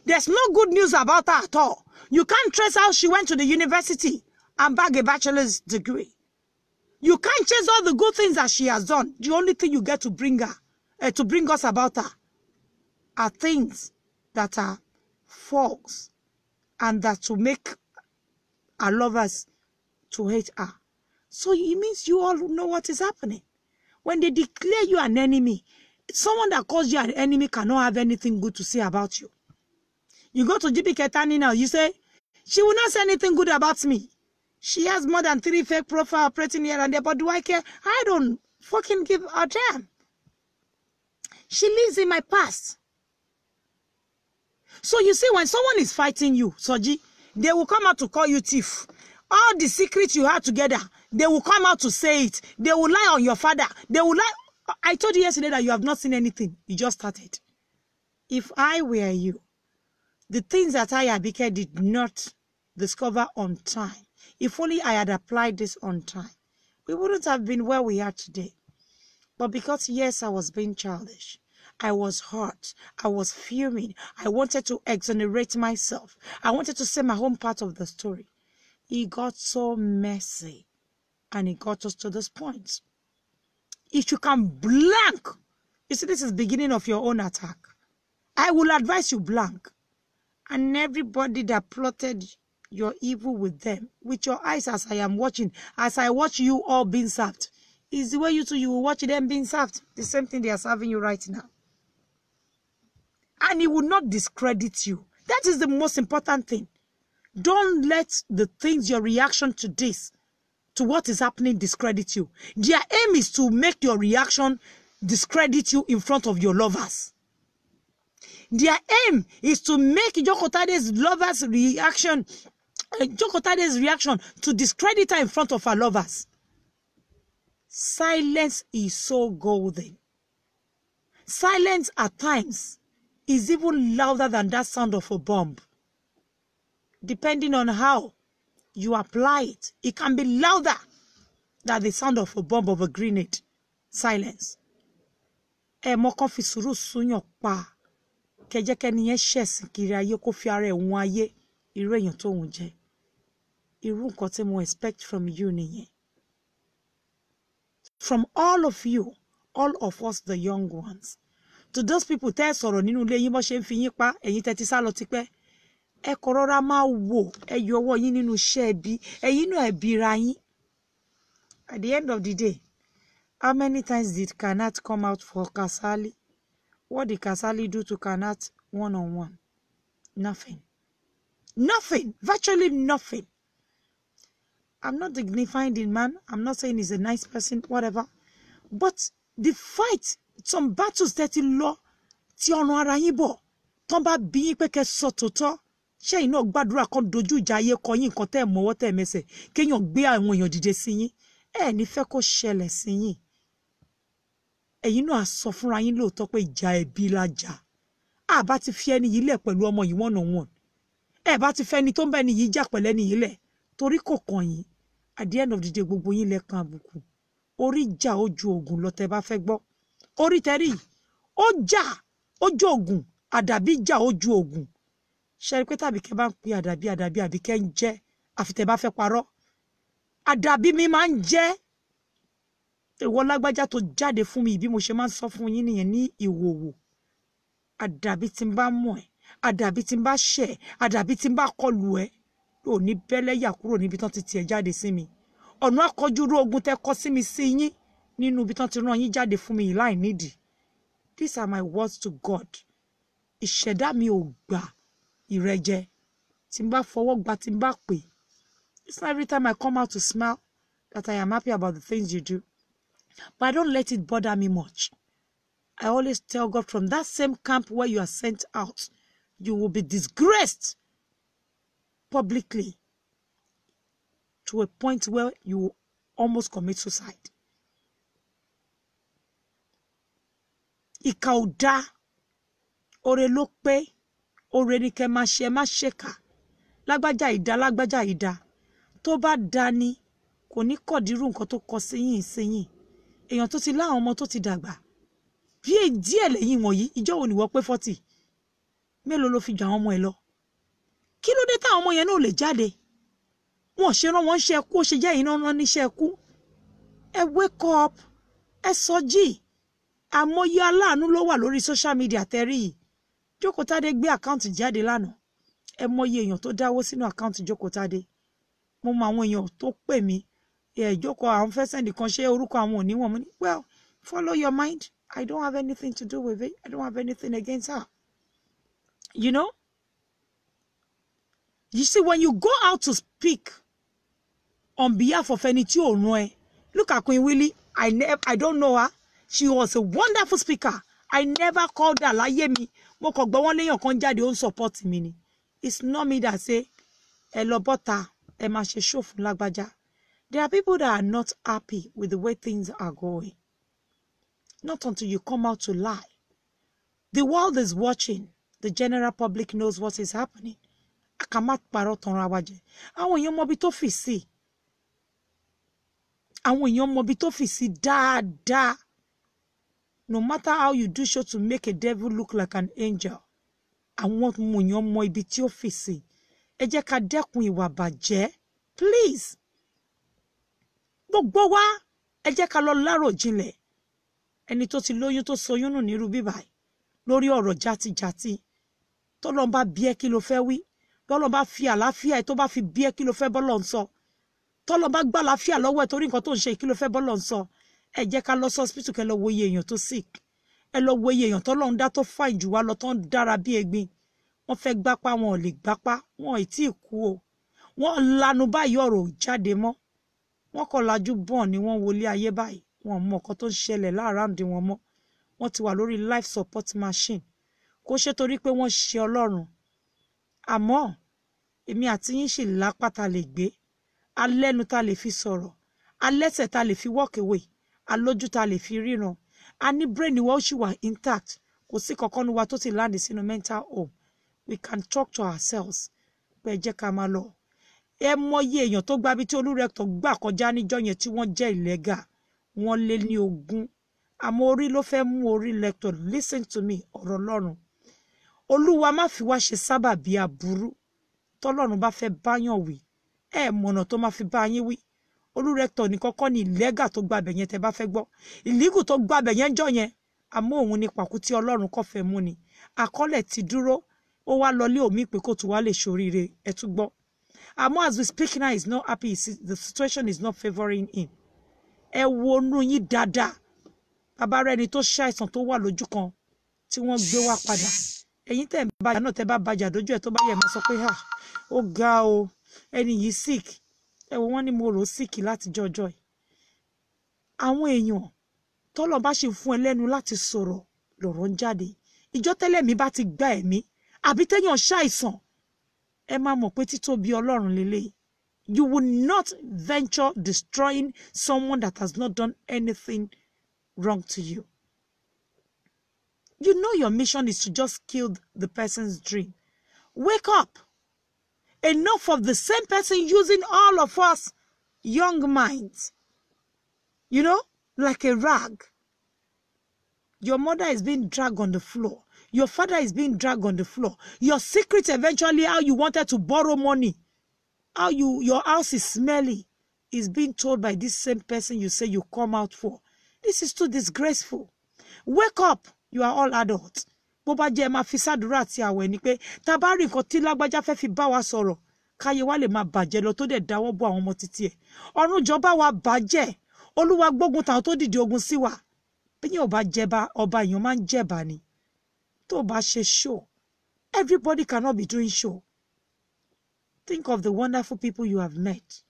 There's no good news about her at all. You can't trace how she went to the university and bag a bachelor's degree. You can't chase all the good things that she has done. The only thing you get to bring us about her are things that are false and that to make our lovers to hate her. So it means you all know what is happening. When they declare you an enemy, someone that calls you an enemy cannot have anything good to say about you. You go to GP Ketani now, you say, she will not say anything good about me. She has more than 3 fake profiles operating here and there, but do I care? I don't fucking give a damn. She lives in my past. So you see, when someone is fighting you, Soji, they will come out to call you thief. All the secrets you had together, they will come out to say it. They will lie on your father. They will lie. I told you yesterday that you have not seen anything. You just started. If I were you, the things that I, Abike, did not discover on time, if only I had applied this on time, we wouldn't have been where we are today. But because, yes, I was being childish, I was hurt, I was fuming, I wanted to exonerate myself, I wanted to say my own part of the story. It got so messy, and it got us to this point. If you can blank, you see, this is the beginning of your own attack. I will advise you blank. And everybody that plotted your evil with them, with your eyes as I am watching, as I watch you all being served, is the way you will watch them being served. The same thing they are serving you right now. And it will not discredit you. That is the most important thing. Don't let the things, your reaction to this, to what is happening, discredit you. Their aim is to make your reaction discredit you in front of your lovers. Their aim is to make Jokotade's lovers' reaction, Jokotade's reaction to discredit her in front of her lovers. Silence is so golden. Silence at times is even louder than that sound of a bomb. Depending on how you apply it, it can be louder than the sound of a bomb, of a grenade. Silence. Mo kan fi sùúrù sunyan pa. Keje keni yen shesin kiri aye ko fi ara e won aye. Iru eyan to won je. Iru nkan tí mo expect from you nìyẹn. From all of you, all of us, the young ones, to those people tẹ́ sọ̀rọ̀ nínú ilé yín bó ṣe ń fi yín pa, ẹ̀yin tẹ́ ti sá lọ tipẹ́. Ẹ kò rọra máa wò, ẹ yọ ọwọ́ yín nínú iṣẹ́ ẹbí, ẹ̀yin náà ẹ bira yín. At the end of the day, how many times did Kanat come out for Kasali? What did Kasali do to Kanat one-on-one? Nothing. Nothing. Virtually nothing. I'm not dignifying the man. I'm not saying he's a nice person, whatever. But the fight, some battles that in law, ti ọ̀nà ara yín bọ̀, tọ́n bá bí yín pé kẹ́ sọ tòótọ́, ṣé iná gbàdúrà kan dojú ìjà ayé kọ yín nǹkan tẹ́ mọ́wọ́ tẹ́ mẹsẹ̀, kéèyàn gbé àwọn èèyàn dìde sí yín. Ẹ ní fẹ́ kó ṣẹlẹ̀ sí yín. Ẹ̀yin náà sọ fúnra yín lóòótọ́ pé ìjà ẹbí lájà. A bá ti fi ẹni yìí lẹ̀ pẹ̀lú ọmọ yìí one-on-one. Ẹ bá ti fẹ́ ẹni tó ń bá ẹni yìí jà pẹ̀lú ẹni yìí lẹ̀, torí kò kàn yín. at the end of the day gbogbo yín lẹ kan àbùkù. Orí jà ojú ogun lọ tẹ́ bá fẹ́ gbọ́. Orí tẹ́rí ó jà ojú ogun, àdàbí jà ojú ogun. Ṣé pé tàbí kẹ́ bá ń pe àdàbí àbí kẹ́ ń jẹ́ àfi tẹ́ bá fẹ́ parọ́. Àdàbí mi máa ń jẹ́ ìwọ lágbájá tó jáde fún mi bí mo ṣe máa ń sọ fún yín nìyẹn ní ìwòwò. Àdàbí tí ń bá mọ̀ ẹ́, àdàbí tí ń bá ṣẹ̀, àdàbí tí ń bá kọlù ẹ́, ò ní bẹ́lẹ́yà kúrò níbi tán ti tiẹ̀ jáde sí mi. Ọ̀nà àkọjúrú ogun tẹ́ kọ sí mi sí yín nínú ibi tán ti rán yín jáde fún mi láì nídìí. These are my words to God. Ìṣẹ̀dá mi ò gbà ìrẹ́jẹ. Tí ń bá fọwọ́ gbà, tí ń bá pè. It's not every time I come out to smile that I am happy about the things you do. But I don't let it bother me much. I always tell God, from that same camp where you are sent out, you will be disgraced publicly to a point where you will almost commit suicide. Ìkà ò dá, ore ló pé, ore ni kẹ́ máa ṣe, má ṣèkà. Lágbájá ìdá. Tó bá dá ni, kò ní kọ̀dírú nǹkan tó kọ sí yín. Èèyàn tó ti láwọn ọmọ tó ti dàgbà. Bí díẹ̀ lẹ́yìn wọ̀nyí, ìjọ́ wo ni wọ́n pé 40? Mélòó ló fi jà àwọn ọmọ ẹ̀ lọ? Kí ló dé táwọn ọmọ yẹn náà lè jáde? Wọ́n ṣe rán wọn ṣe kú, ó ṣe jẹ́ iná rán níṣẹ́ kú. Ẹ wake up, ẹ sọjí. Àmọye aláàánú ló wà lórí social media tẹ́rí yìí. Jókòtádé gbé àkáǹtì jáde lánàá. Ẹ mọye èèyàn tó dáwó sínú àkáǹtì Jókòtádé. Mo mọ àwọn èèyàn tó pè mí. Jókòó àwọn fẹ́ sẹ́ndì kan ṣé orúkọ àwọn ò ní wọ̀n. Mo ní, well, follow your mind. I don't have anything to do with it. I don't have anything against her. You know? You see, when you go out to speak on behalf of ẹni tí ò rán ẹ, look at Queen Willie. I don't know her. She was a wonderful speaker. I never called her láyé mi. Mo kàn gbọ́ wọ́n léèyàn kan jáde ó ń support mi ni. It's not me that say, ẹ lọ bọ́ta, ẹ máa ṣe show fún lágbájá. There are people that are not happy with the way things are going. Not until you come out to lie. The world is watching. The general public knows what is happening. Akamat parọ́ tanra wa jẹ. Àwọn èèyàn mọ bí tó fì sí. Àwọn èèyàn mọ bí tó fì sí dáadáa. No matter how you do show to make a devil look like an angel. Àwọn èèyàn mọ ibi tí ó fì sí. Ẹ jẹ́ ká dẹ́kun ìwà bàjẹ́. Please. Gbogbo wa, ẹ jẹ́ ká lọ lárò jinlẹ̀. Ẹni tó ti lóyún tó soyún nù nírú bíbáyìí lórí ọ̀rọ̀ játijàti. Tọ́lọ́run bá bí ẹ kí ló fẹ́ wí? Tọ́lọ́run bá fi àlàáfíà ẹ tó bá fi bí ẹ kí ló fẹ́ bọ́lọ̀ ń sọ? Tọ́lọ́run bá gbà àlàáfíà lọ́wọ́ ẹ torí nǹkan tó ń ṣe kí ló fẹ́ bọ́lọ̀ ń sọ? Ẹ jẹ́ ká lọ sí hospital kẹ́ lọ wo iye èèyàn tó sick. Ẹ lọ wo iye èèyàn tọ́lọ́run dá tó fine jù wá lọ tó ń dára bí egbin. Wọ́n fẹ́ gbápá wọn ò lè gbápá, wọn ì tí ì kú o. Wọ́n lanu báyìí ọ̀rọ̀ ò jáde mọ́. Wọ́n kọ̀ lajú bọ́ọ̀ ni wọ́n wọlé ayé báyìí. Wọn mọ nǹkan tó ń ṣẹlẹ̀ láàráǹdì wọn mọ́. Wọ́n ti wà lórí life support machine. Kò ṣe torí pé wọ́n ṣe Ọlọ́run. Àmọ́ èmi àti yín ṣì lápá ta lè gbé. Alẹ́nu ta lè fi sọ̀rọ̀. Alẹ́sẹ̀ ta lè fi walk away. Alójú ta lè fi ríran. A ní brain wa ó ṣì wà intact. Kò sí kankan nu wa tó ti land sínú mental home. We can talk to ourselves. Pé ẹ jẹ́ ká máa lọ. Ẹ mọye èèyàn tó gbábi tí olúrẹ̀tọ̀ gbà kọjá níjọ́ yẹn tí wọ́n jẹ́ illegal. Wọ́n lé ní 20. Àmọ́ orí ló fẹ́ mú orí lector. Listen to me, ọ̀rọ̀ Ọlọ́run. Olúwa má fi wá ṣe sábàbí aburú. Tọ́lọ́run bá fẹ́ báyàn wí. Ẹ mọ̀nà tó máa fi bá yín wí. Olúrẹ̀tọ̀ ní kọ́kọ́ ní illegal tó gbàbẹ̀ yẹn tẹ́ bá fẹ́ gbọ́. Illegal tó gbàbẹ̀ yẹn jọ yẹn. Àmọ́ òun ní pàkútí Ọlọ́run kò fẹ́ mú ni. Àkọlẹ̀ ti dúró. Ó wá lọ lé omi pé kó tún wá lè ṣoríire. Ẹ tún gbọ́. Àmọ́ as we speak now, he's not happy. The situation is not favoring him. Ẹ wo inú yín dáadáa. Bàbá rẹ̀ ni tó ṣàìsàn tó wà lójú kan tí wọ́n gbé wá padà. Ẹ̀yin tẹ́ ń bàjà náà tẹ́ bá bàjà dójú ẹ̀ tó bá yẹ máa sọ pé ha ó ga o ẹni yìí sick. Ẹ wo wọ́n ní mo rò sick láti jọjọ́ ẹ̀. Àwọn èèyàn tọ́lọ̀ bá ṣe fún ẹ lẹ́nu láti sọ̀rọ̀ lọ̀rọ̀ ń jáde. Ìjọ́ tẹ́lẹ̀ mi bá ti gba ẹ̀mí àbí téèyàn ṣàìsàn ẹ máa mọ̀ pé títóbi Ọlọ́run lélẹ̀. You will not venture destroying someone that has not done anything wrong to you. You know your mission is to just kill the person's dream. Wake up. Enough of the same person using all of us young minds, you know, like a rag. Your mother is being dragged on the floor. Your father is being dragged on the floor. Your secret eventually, how you wanted to borrow money, how your house is smelly, is being told by this same person you say you come out for. This is too disgraceful. Wake up. You are all adults. Bó bá jẹ́ máa fi sàdúrà àti àwẹ̀ ni pé tá bá rí nǹkan tí lágbájá fẹ́ fi bá wa sọ̀rọ̀ káyé wa lè máa bàjẹ́ lọ tó dẹ̀ dáwọ́ bò àwọn ọmọ títí ẹ̀. Ọ̀run jọba wa bàjẹ́. Olúwa gbógun tàwọn tó dìde ogun sí wa. Bí yẹn ò bá jẹba, ọba èèyàn máa ń jẹba ni. Tó bá ṣe show. Everybody cannot be doing show. Think of the wonderful people you have met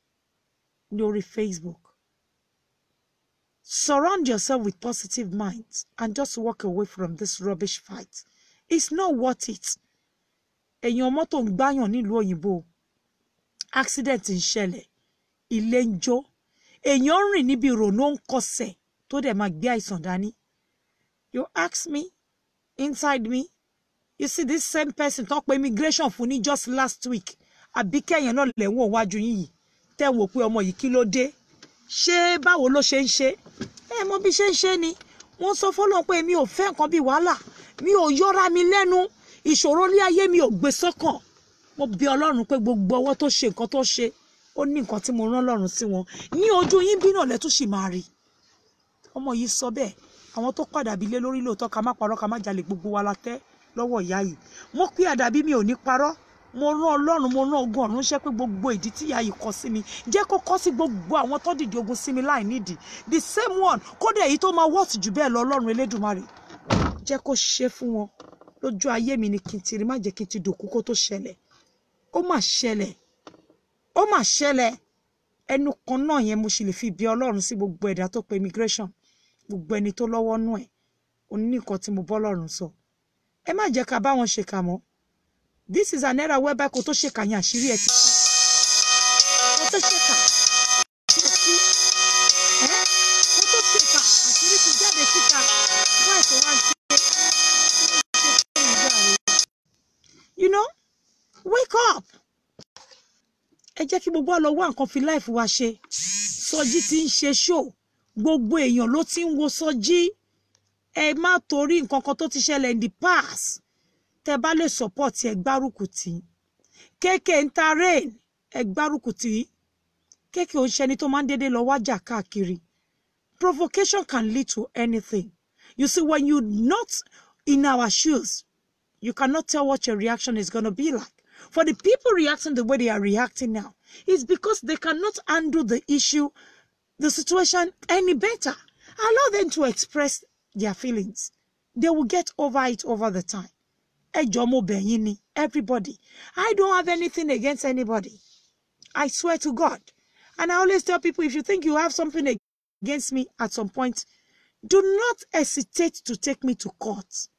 lórí Facebook. Surround yourself with positive minds and just walk away from this rubbish fight. It's not worth it. Èèyàn mọ́tò ń gbáyàn nílùú òyìnbó. Accident ń ṣẹlẹ̀. Ilé ń jó. Èèyàn rìn níbi ìrònú ń kọsẹ̀ tó dẹ̀ máa gbé àìsàn dání. You ask me, inside me, you see this same person talk about immigration fún ní just last week. Àbíkẹ́ yẹn náà lẹ́wọ̀n wájú yín yìí. Tẹ́ ń wò pé ọmọ yìí kí ló dé? Ṣé báwo ló ṣe ń ṣe? Mo bí ṣe ń ṣe ni. Wọ́n sọ fọ́lọ́run pé mi ò fẹ́ nǹkan bí wàhálà. Mi ò yọra mi lẹ́nu. Ìṣòro ní ayé mi ò gbé sọ́kàn. Mo bí Ọlọ́run pé gbogbo ọwọ́ tó ṣe nǹkan tó ṣe. Ó ní nǹkan tí mo rán Ọlọ́run sí wọn. Ní ojú yín bí náà lẹ tún sì máa rí. Ọmọ yìí sọ bẹ́ẹ̀. Àwọn tó padà bí lé lórí lóòótọ́ ká má parọ́ ká má jalè gbogbo wa la tẹ́ lọ́wọ́ ìyá yìí. Mo pé àdàbí mi ò ní parọ́. Mo rán Ọlọ́run, mo rán ogun ọ̀run ṣẹ́ pé gbogbo ìdí tí ìyá yìí kọ sí mi jẹ́ kó kọ sí gbogbo àwọn tó dìde ogun sí mi láì nídìí. The same one kódà èyí tó máa wọ́ọ̀tì jù bẹ́ẹ̀ lọ Ọlọ́run Elédùmarè jẹ́ kó ṣe fún wọn. Lójú ayé mi ni kí n ti rí, má jẹ́ kí n ti dòkú kó tó ṣẹlẹ̀. Ó mà ṣẹlẹ̀. Ó mà ṣẹlẹ̀. Ẹnu kan náà yẹn mo sì lè fi bí Ọlọ́run sí gbogbo ẹ̀dá tó pe immigration. Gbogbo ẹni tó lọ́wọ́ nú ẹ̀. Ó ní nǹkan tí mo bọ́ Ọlọ́run sọ. Ẹ má jẹ́ ká bá wọn ṣe kà mọ́. This is an era whereby kò tó ṣe kà yẹn àṣírí ẹ̀ ti. Kò tó ṣe kà. Kò tó ṣe kà àṣírí ti jáde síta. Why so wá ṣe? You know, wake up. Ẹ jẹ́ kí gbogbo lọ wá nǹkan fi life wa ṣe. Sọjí ti ń ṣe show. Gbogbo èèyàn ló ti ń wo Sọjí. Ẹ má torí nǹkan kan tó ti ṣẹlẹ̀ in the past. Tẹ́ bá lè support ẹ gbárùkù tì. Kéèké ń ta rain ẹ gbárùkù tì. Kéèké ò ń ṣẹni tó máa ń dédé lọ wájà káàkiri. Provocation can lead to anything. You see, when you're not in our shoes, you cannot tell what your reaction is going to be like. For the people reacting the way they are reacting now, it's because they cannot handle the issue, the situation any better. Allow them to express their feelings. They will get over it over the time. Everybody. I don't have anything against anybody. I swear to God. And I always tell people, if you think you have something against me at some point, do not hesitate to take me to court.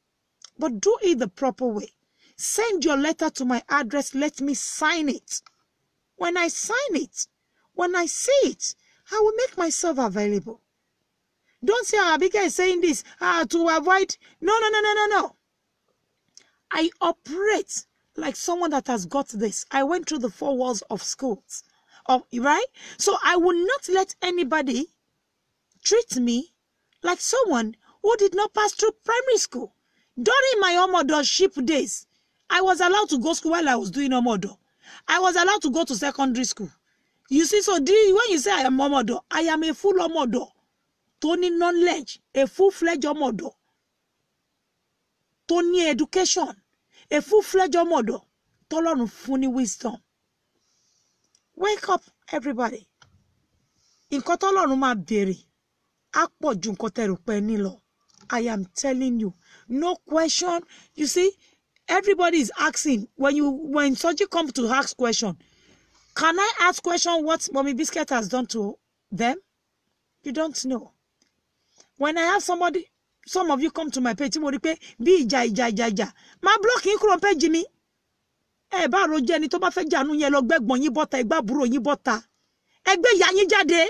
But do it the proper way. Send your letter to my address. Let me sign it. When I sign it, when I see it, I will make myself available. Don't say, Abike is saying this to avoid. No. I operate like someone that has got this. I went through the 4 walls of schools. Right? So I will not let anybody treat me like someone who did not pass through primary school. During my Omodorship days, I was allowed to go to school while I was doing Omodor. I was allowed to go to secondary school. You see, so when you say I am Omodor, I am a full Omodor. Tony knowledge, a full-fledged Omodor. Tony education, a full-fledged Omodor. Tolorun funi wisdom. Wake up, everybody. Nǹkan t'Ọlọ́run máa béèrè, á pọ̀ ju nǹkan tẹ́ rò pé ní lọ. I am telling you, no question. You see, everybody is asking when Soji comes to ask question. Can I ask question what Mommy Biscuit has done to them? You don't know. When I have somebody, some of you come to my page, mo rí pé bí ìjà. Ma block yín kúrò page mi. Bá ro jẹ́ ni tó bá fẹ́ jànú yẹn lọ gbẹ́gbọ̀n yín bọ́ta, ẹ gbá àbúrò yín bọ́ta. Ẹ gbé ìyá yín jáde.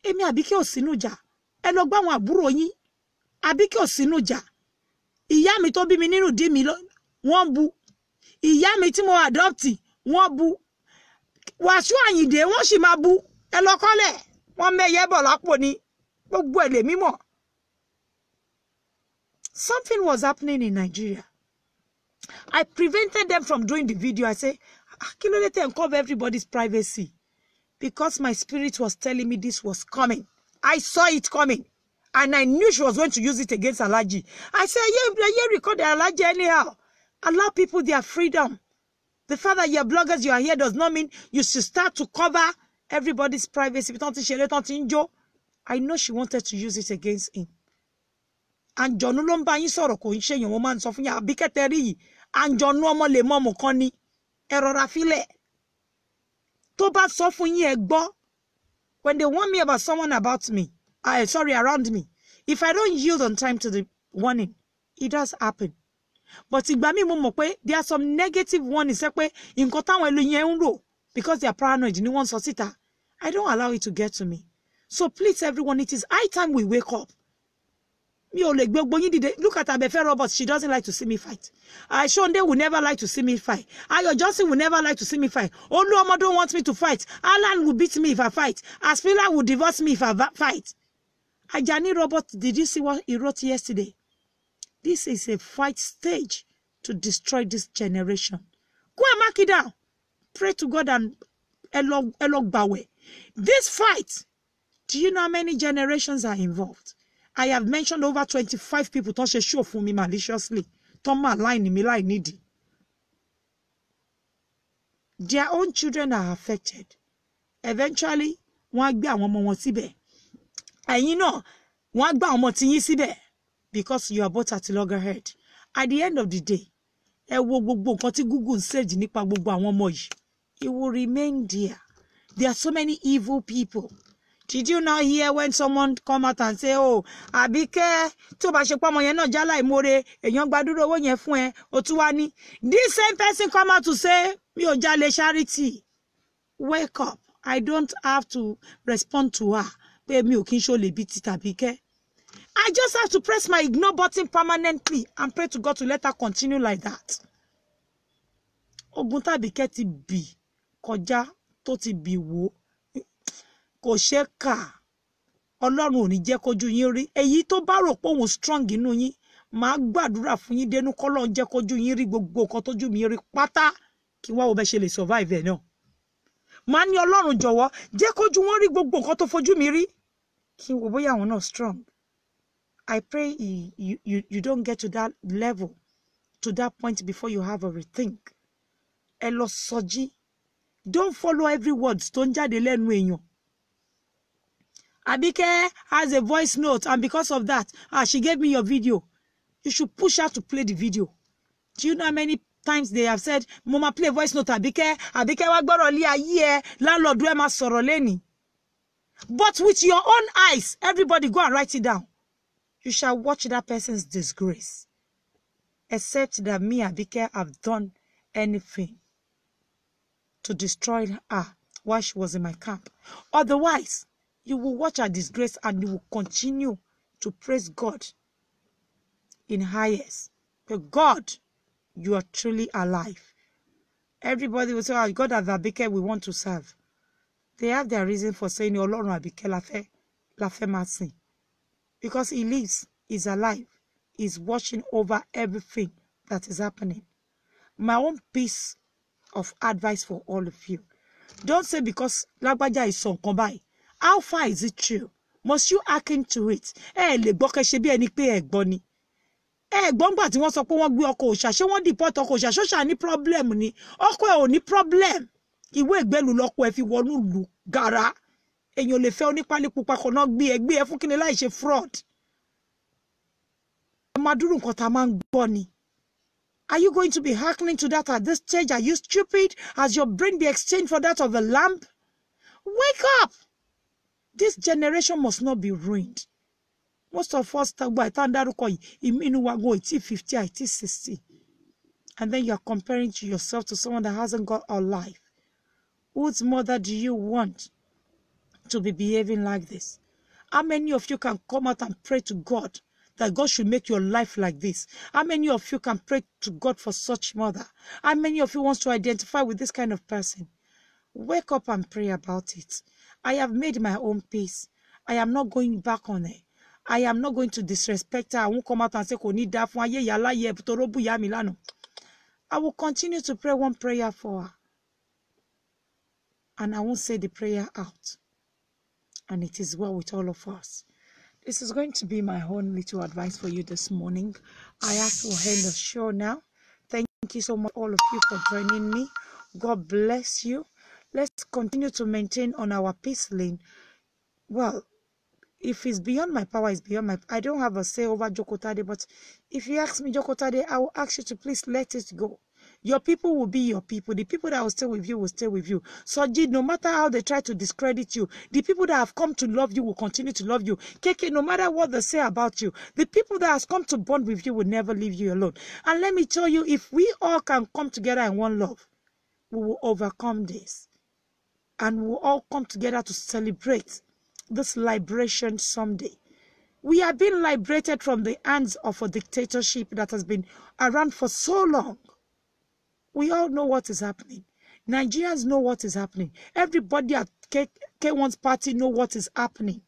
Èmi Àbíkẹ́ ò sínú jà. Ẹ lọ gbá àwọn àbúrò yín. Àbíkẹ́ ò sínú jà. Ìyá mi tó bí mi nínú ìdí mi wọ́n bu. Ìyá mi tí mo adopt wọ́n bu. Wàsíù Àyìndé wọ́n sì máa bú ẹ lọ kọ́lẹ̀ wọ́n mẹ́yẹ bọ̀ lápò ní gbogbo ẹ̀ lè mímọ̀. Something was happening in Nigeria. I prevented them from doing the video. I say, kí ló dé tẹ́ ń cover everybody's privacy? Because my spirit was telling me this was coming. I saw it coming. And I knew she was going to use it against Alhaji. I said, yeah, record the Alhaji anyhow. Allow people their freedom. The fact that you're bloggers, you are here does not mean you should start to cover everybody's privacy. I know she wanted to use it against him. And John Lomba yin sọ̀rọ̀ kò ń ṣe yan wọ́n máa ń sọ fún yín Àbíkẹ́ tẹ́ rí yìí and John ọmọ lè mọ ọmọ kan ni ẹ rọra filẹ̀ tó bá sọ fún yín ẹ gbọ́. When they warn me about someone about me, around me, if I don't yield on time to the warning, it does happen. But ìgbà mi mo mọ̀ pé there are some negative warnings ṣe pé nǹkan táwọn ẹlò yẹn ń rò because they are paranoid ni wọ́n sọ síta. I don't allow it to get to me. So please everyone, it is high time we wake up. Look at Abefe Roberts. She doesn't like to see me fight. Shonde will never like to see me fight. Ayo Johnson will never like to see me fight. Oluomo don't want me to fight. Alan will beat me if I fight. Aspila will divorce me if I fight. Ajani Roberts, did you see what he wrote yesterday? This is a fight stage to destroy this generation. Go and mark it down. Pray to God and Elogbawe. This fight, do you know how many generations are involved? I have mentioned over 25 people touch a show for me maliciously. Toma line me line needy. Their own children are affected. Eventually, one gba àwọn ọmọ wọn síbẹ̀. And you know, one gba ọmọ tí yín síbẹ̀ because you are both at loggerhead. At the end of the day, ẹ wo gbogbo nǹkan tí Google said nípa gbogbo àwọn ọmọ yìí. It will remain there. There are so many evil people. Did you not hear when someone come out and say, oh, Àbíkẹ́, tó bá ṣe pé ọmọ yẹn náà jálá ìmoore, èèyàn gbàdúrà owó yẹn fún ẹ, ó tún wá ní. This same person come out to say, mi ò jalè charity. Wake up. I don't have to respond to her. Pé mi ò kí n ṣolè bí ti Àbíkẹ́. I just have to press my ignore button permanently and pray to God to let her continue like that. Ogun t'Àbíkẹ́ ti bì kọjá tó ti bì wò. Kò ṣe kà Ọlọ́run ò ní jẹ́ kójú yín rí èyí tó bá rò pé òun strong inú yín máa gbàdúrà fún yín dénú k'Ọlọ́run jẹ́ kójú yín rí gbogbo nǹkan tójú mi rí pátá kí wá wo bẹ́ ṣe lè survive ẹ̀ náà máa ní Ọlọ́run jọ̀wọ́ jẹ́ kójú wọn rí gbogbo nǹkan tó fojú mi rí kí wo bóyá àwọn náà strong. I pray you don't get to that level, to that point before you have a rethink. Ẹ lọ sọjí. Don't follow every word tó ń jáde lẹ́nu èèyàn. Àbíkẹ́ has a voice note, and because of that, she gave me your video. You should push her to play the video. Do you know how many times they have said, Mama, play voice note, Àbíkẹ́ wá gbọ́rọ̀ lé ayé ẹ, landlord ẹ máa sọ̀rọ̀ lẹ́ni. But with your own eyes, everybody go and write it down. You shall watch that person's disgrace. Except that me, Àbíkẹ́, have done anything to destroy her while she was in my camp. Otherwise, you will watch her disgrace and you will continue to praise God in highest. But God, you are truly alive. Everybody will say, oh, God of Àbíkẹ́ we want to serve. They have their reason for saying, Ọlọ́run Àbíkẹ́ la fẹ́ máa sìn. Because he lives, he's alive, he's watching over everything that is happening. My own piece of advice for all of you. Don't say because Lágbájá is so combined. How far is it true? Must you hearken to it? Le gbọ́ kẹ́ ṣe bí ẹni pé ẹ gbọ́ ni. Gbọ́ ngbà tí wọ́n sọ pé wọ́n gbé ọkọ̀ òòṣà ṣé wọ́n deport ọkọ̀ òòṣà ṣóṣà ní problem ni. Ọkọ̀ ẹ̀ ò ní problem. Ìwé ìgbélú lọ́kọ̀ ẹ̀ fi wọnú ìlú gara. Èèyàn lè fẹ́ onípálí pupa kan náà gbé ẹ fún kíni láì ṣe fraud. Máa dúró nǹkan tá máa ń gbọ́ ni. Are you going to be hearkening to that at this stage? Are you stupid? Has your brain been exchanged for that of a lamb? Wake up! This generation must not be ruined. Most of us talk about inú wa go 50, 60. And then you are comparing to yourself to someone that hasn't got a life. Whose mother do you want to be behaving like this? How many of you can come out and pray to God that God should make your life like this? How many of you can pray to God for such mother? How many of you wants to identify with this kind of person? Wake up and pray about it. I have made my own peace. I am not going back on it. I am not going to disrespect her. I won't come out and say, I will continue to pray one prayer for her. And I won't say the prayer out. And it is well with all of us. This is going to be my own little advice for you this morning. I have to end the show now. Thank you so much, all of you, for joining me. God bless you. Let's continue to maintain on our peace lane. Well, if it's beyond my power, it's beyond my... I don't have a say over Jokotade, but if you ask me Jokotade, I will ask you to please let it go. Your people will be your people. The people that will stay with you will stay with you. Soji, no matter how they try to discredit you, the people that have come to love you will continue to love you. Keke, no matter what they say about you, the people that have come to bond with you will never leave you alone. And let me tell you, if we all can come together in one love, we will overcome this. And we will all come together to celebrate this liberation someday. We are being liberated from the hands of a dictatorship that has been around for so long. We all know what is happening. Nigerians know what is happening. Everybody at K1's party know what is happening.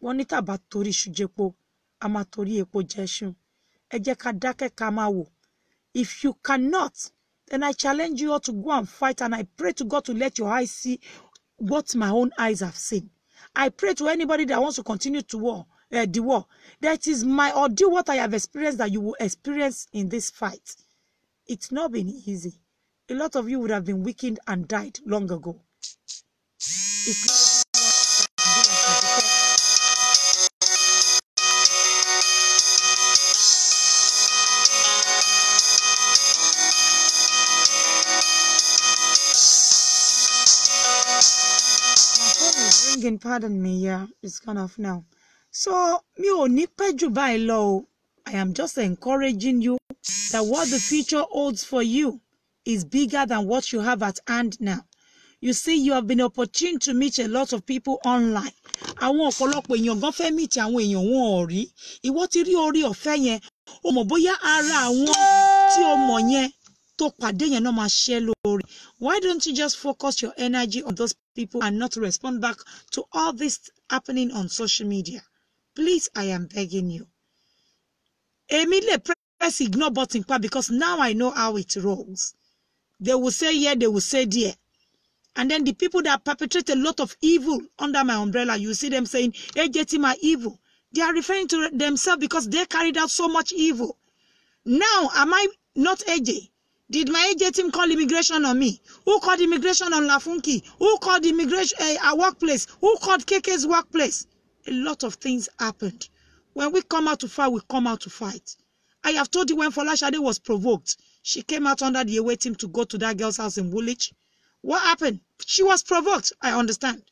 Wanita batori shujepo, amatori epo jeshu. Eje kadake kamawo. If you cannot, then I challenge you all to go and fight, and I pray to God to let your eyes see what my own eyes have seen. I pray to anybody that wants to continue to the war. That is my ordeal, what I have experienced, that you will experience in this fight. It's not been easy. A lot of you would have been weakened and died long ago. It's my phone is ringing, pardon me, yeah, it's gone off now. So, I am just encouraging you that what the future holds for you is bigger than what you have at hand now. You see, you have been opportune to meet a lot of people online. Àwọn ọ̀pọ̀lọpọ̀ èèyàn gan fẹ́ meet àwọn èèyàn wọn ò rí. Ìwọ ti rí orí ọ̀fẹ́ yẹn. O mọ̀ bóyá ara àwọn tí o mọ̀ yẹn tó pàdé yẹn náà máa ṣe lórí. Why don't you just focus your energy on those people and not respond back to all this happening on social media? Please, I am begging you. Emile, press ignore button because now I know how it rolls. They will say yeah, they will say there. And then the people that perpetrate a lot of evil under my umbrella, you see them saying, hey, Jetima evil. They are referring to themselves because they carried out so much evil. Now, am I not AJ? Did my AJ team call immigration on me? Who called immigration on Lafunki? Who called immigration our workplace? Who called KK's workplace? A lot of things happened. When we come out to fight, we come out to fight. I have told you when Folashade was provoked, she came out under the away team to go to that girl's house in Woolwich. What happened? She was provoked. I understand.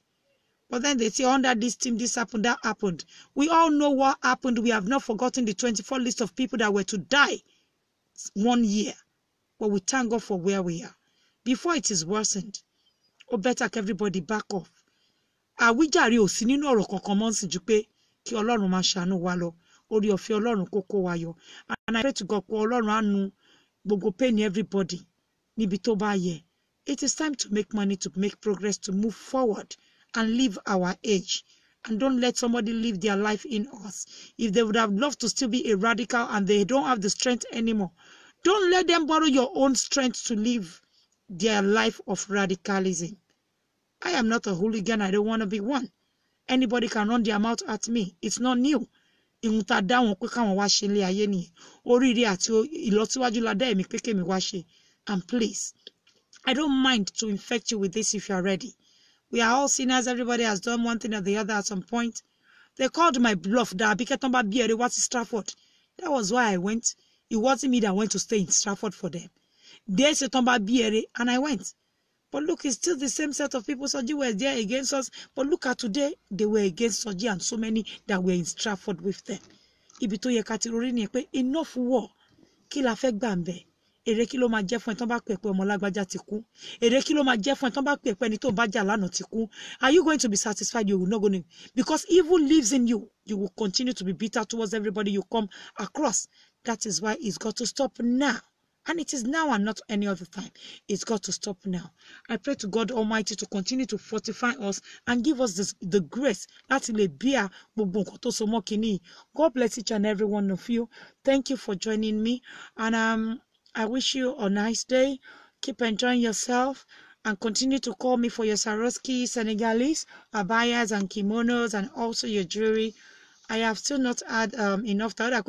But then they say under this team, this happened, that happened. We all know what happened. We have not forgotten the 24 list of people that were to die 1 year. But we thank God for where we are. Before it is worsened, or better everybody back off. Àwíjàre ò sí nínú ọ̀rọ̀ kankan mọ́ sí ju pé kí Ọlọ́run máa ṣàánú wa lọ. Orí ọ̀fẹ́ Ọlọ́run kó kó wa yọ. And I pray to God pé Ọlọ́run á nu gbogbo pain everybody níbi tó bá yẹ. It is time to make money, to make progress, to move forward and live our age. And don't let somebody live their life in us. If they would have loved to still be a radical and they don't have the strength anymore, don't let them borrow your own strength to live their life of radicalism. I am not a hooligan. I don't want to be one. Anybody can run their mouth at me. It's not new. And please, I don't mind to infect you with this if you are ready. We are all sinners. Everybody has done one thing or the other at some point. They called my bluff that Abike Tomba Biere was in Stratford. That was why I went. It wasn't me that went to stay in Stratford for them. They said Tomba Biere and I went. But look, it's still the same set of people. Soji were there against us. But look at today, they were against Soji and so many that were in Stratford with them. Ibito ye katirori ni pe enough war. Kí la fẹ́ gbà ńbẹ̀. Èrè kí ló máa jẹ́ fún ẹ tán bá pè pé ọmọ lágbájá ti kú. Èrè kí ló máa jẹ́ fún ẹ tán bá pè pé ẹni tó bá jà lánàá ti kú. Are you going to be satisfied? You will not going to. Because evil lives in you. You will continue to be bitter towards everybody you come across. That is why it's got to stop now. And it is now and not any other time. It's got to stop now. I pray to God Almighty to continue to fortify us and give us the grace. God bless each and every one of you. Thank you for joining me. And I wish you a nice day. Keep enjoying yourself. And continue to call me for your Swarovski, Senegalese, abayas and kimonos, and also your jewelry. I have still not had enough. That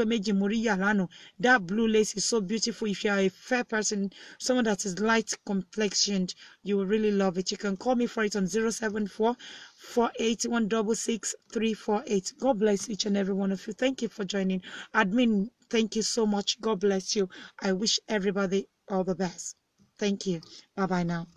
blue lace is so beautiful. If you are a fair person, someone that is light complexioned, you will really love it. You can call me for it on 074 481 348. God bless each and every one of you. Thank you for joining. Admin, thank you so much. God bless you. I wish everybody all the best. Thank you. Bye-bye now.